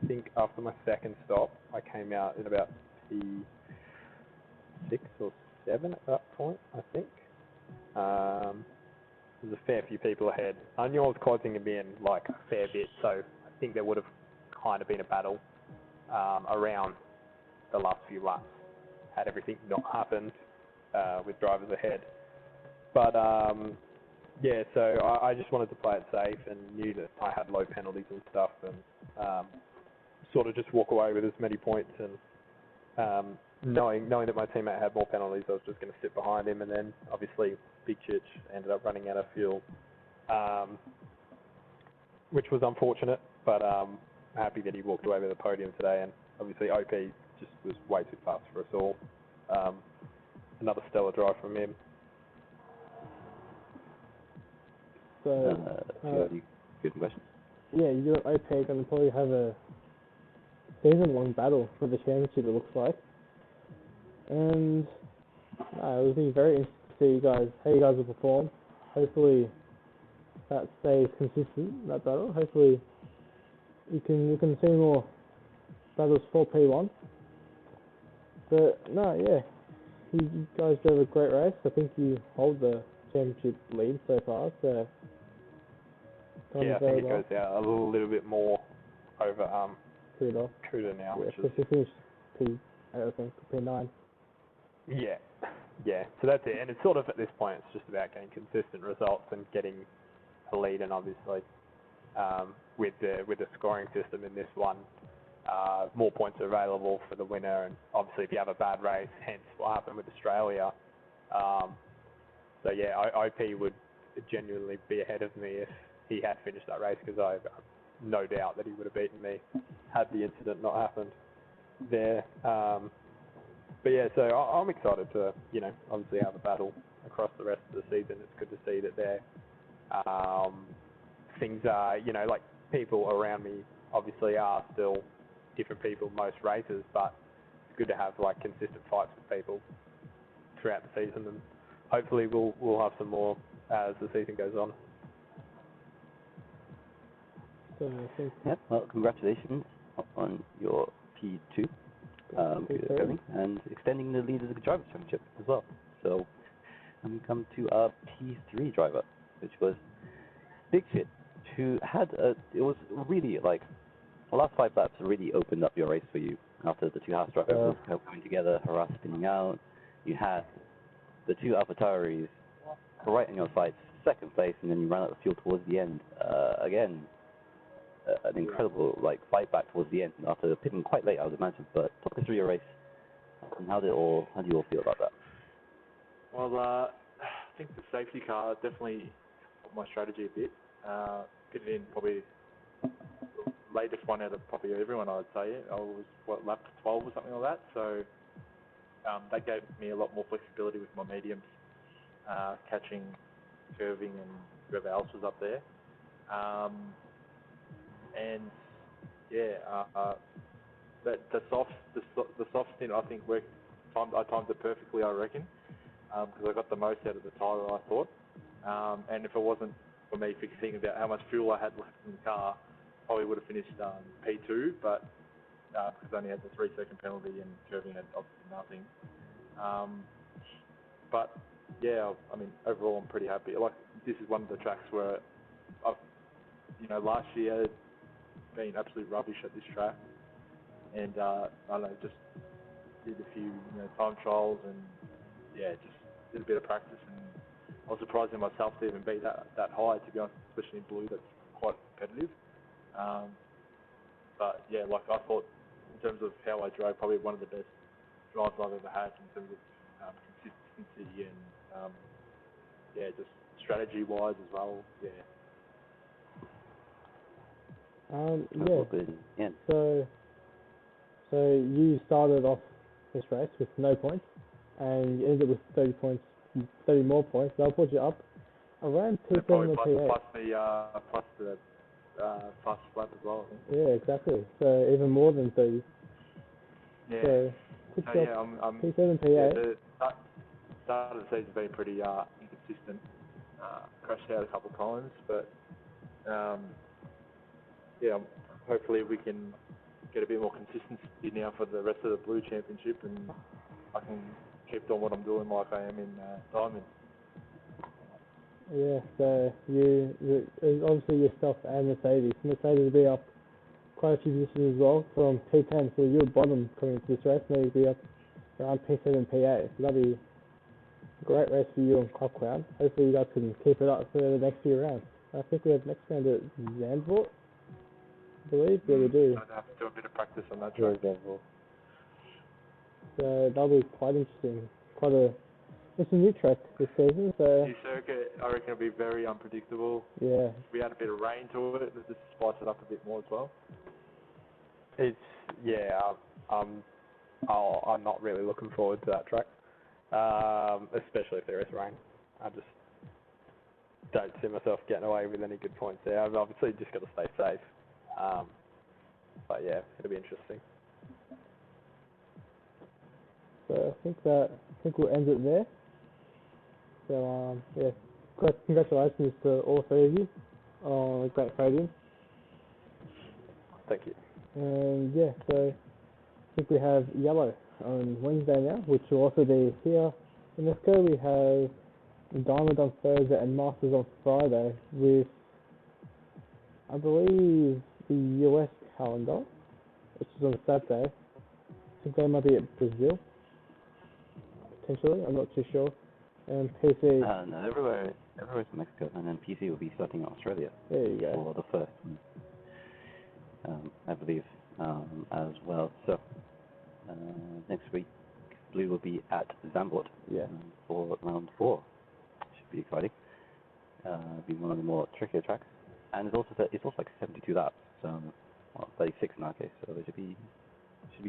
I think after my 2nd stop, I came out in about P6 or 7 at that point, I think. there's a fair few people ahead. I knew I was closing him in like a fair bit, so I think there would have kind of been a battle around the last few laps had everything not happened with drivers ahead. But yeah, so I just wanted to play it safe and knew that I had low penalties and stuff, and sort of just walk away with as many points. And knowing that my teammate had more penalties, I was just going to sit behind him. And then obviously Big Chich ended up running out of fuel, which was unfortunate. But I'm happy that he walked away with the podium today. And obviously OP just was way too fast for us all. Another stellar drive from him. So, good question. yeah, you got OP going to probably have a season-long battle for the championship, it looks like. And it will be very interesting to see how you guys will perform. Hopefully that stays consistent, that battle. Hopefully you can see more battles for P1. But no, yeah, you guys drove a great race. I think you hold the championship lead so far. So yeah, I think it goes out a little bit more over Cuda now, which is... he finished P8, I think, P9. Yeah, so that's it. And it's sort of, at this point, it's just about getting consistent results and getting a lead. And obviously, with the scoring system in this one, more points are available for the winner. And obviously, if you have a bad race, hence what happened with Australia. So yeah, OP would genuinely be ahead of me if he had finished that race, because I've no doubt that he would have beaten me had the incident not happened there. But yeah, so I'm excited to, obviously have a battle across the rest of the season. It's good to see that there, things are, like people around me obviously are still different people most races, but it's good to have like consistent fights with people throughout the season, and hopefully we'll have some more as the season goes on. So I think Well, congratulations on your P2 and extending the lead of the Drivers' Championship as well. So, we come to our P3 driver, which was Big Shit, who had it was really like the last 5 laps really opened up your race for you after the 2 house drivers kept coming together, harass spinning out. You had the 2 AlphaTauris right in your sights, second place, and then you ran out of fuel towards the end. Again, an incredible fight back towards the end after pitting quite late, I would imagine. But talk us through your race, and how do you all feel about that? Well, I think the safety car definitely helped my strategy a bit. Pitted in probably the latest one out of probably everyone, I would say. I was lap 12 or something like that. So that gave me a lot more flexibility with my mediums, catching, curving, and whoever else was up there. And yeah, the soft stint I think worked. I timed it perfectly, I reckon, because I got the most out of the tyre, I thought. And if it wasn't for me thinking about how much fuel I had left in the car, probably would have finished P2, but because I only had the 3-second penalty and curving had obviously nothing. But yeah, I mean, overall I'm pretty happy. This is one of the tracks where I've, last year been absolute rubbish at this track, and I don't know, just did a few time trials and yeah, just did a bit of practice, and I was surprised in myself to even be that high, to be honest, especially in blue. That's quite competitive. But yeah, I thought in terms of how I drove, probably one of the best drives I've ever had in terms of consistency and yeah, just strategy wise as well. Yeah. Yeah. So you started off this race with no points, and you ended up with 30 points, 30 more points. That'll put you up around P7 or P8. Plus the fast lap as well, I think. Yeah, exactly. So even more than 30. Yeah. So puts you up P7, P8. Yeah, the start of the season's been pretty inconsistent. Crashed out a couple of times, but yeah, hopefully we can get a bit more consistency now for the rest of the Blue Championship, and I can keep doing what I'm doing like I am in Diamond. Yeah, so obviously yourself and Mercedes. Mercedes will be up quite a few positions as well from P10, so you're bottom coming into this race, maybe be up around P7, P8. So that'll be a great race for you on Club Crown. Hopefully you guys can keep it up for the next few rounds. I think we have next round at Zandvoort, I believe. Yeah, we do. I'd have to do a bit of practice on that Yeah, track. Denver. So that'll be quite interesting. It's a new track this season, so New circuit, I reckon it'll be very unpredictable. yeah. If we add a bit of rain to it, it'll just spice it up a bit more as well. It's I'm not really looking forward to that track, especially if there is rain. I just don't see myself getting away with any good points there. I've obviously just got to stay safe. But yeah, it'll be interesting. So I think we'll end it there. So yeah, congratulations to all three of you on a great podium. Thank you. And yeah, so I think we have yellow on Wednesday now, which will also be here in Mexico. We have Diamond on Thursday and Masters on Friday with, I believe, the US calendar, which is on Saturday. I think they might be at Brazil, potentially. I'm not too sure. And PC. No, everywhere's Mexico, and then PC will be starting in Australia There you go. for the first, I believe, as well. So next week, Blue will be at Zandvoort Yeah. for round 4. Should be exciting. Be one of the more trickier tracks, and it's also like 72 laps, so 36 in our case. So it should be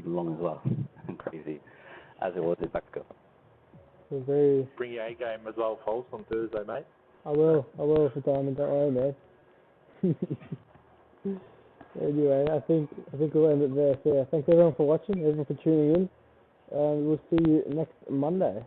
long as well and crazy, as it was in Mexico. So very. Bring your A game as well, Foles, on Thursday, mate. I will for Diamond. Don't worry, man. Anyway, I think we'll end it there. So yeah, thanks everyone for watching, everyone for tuning in. We'll see you next Monday.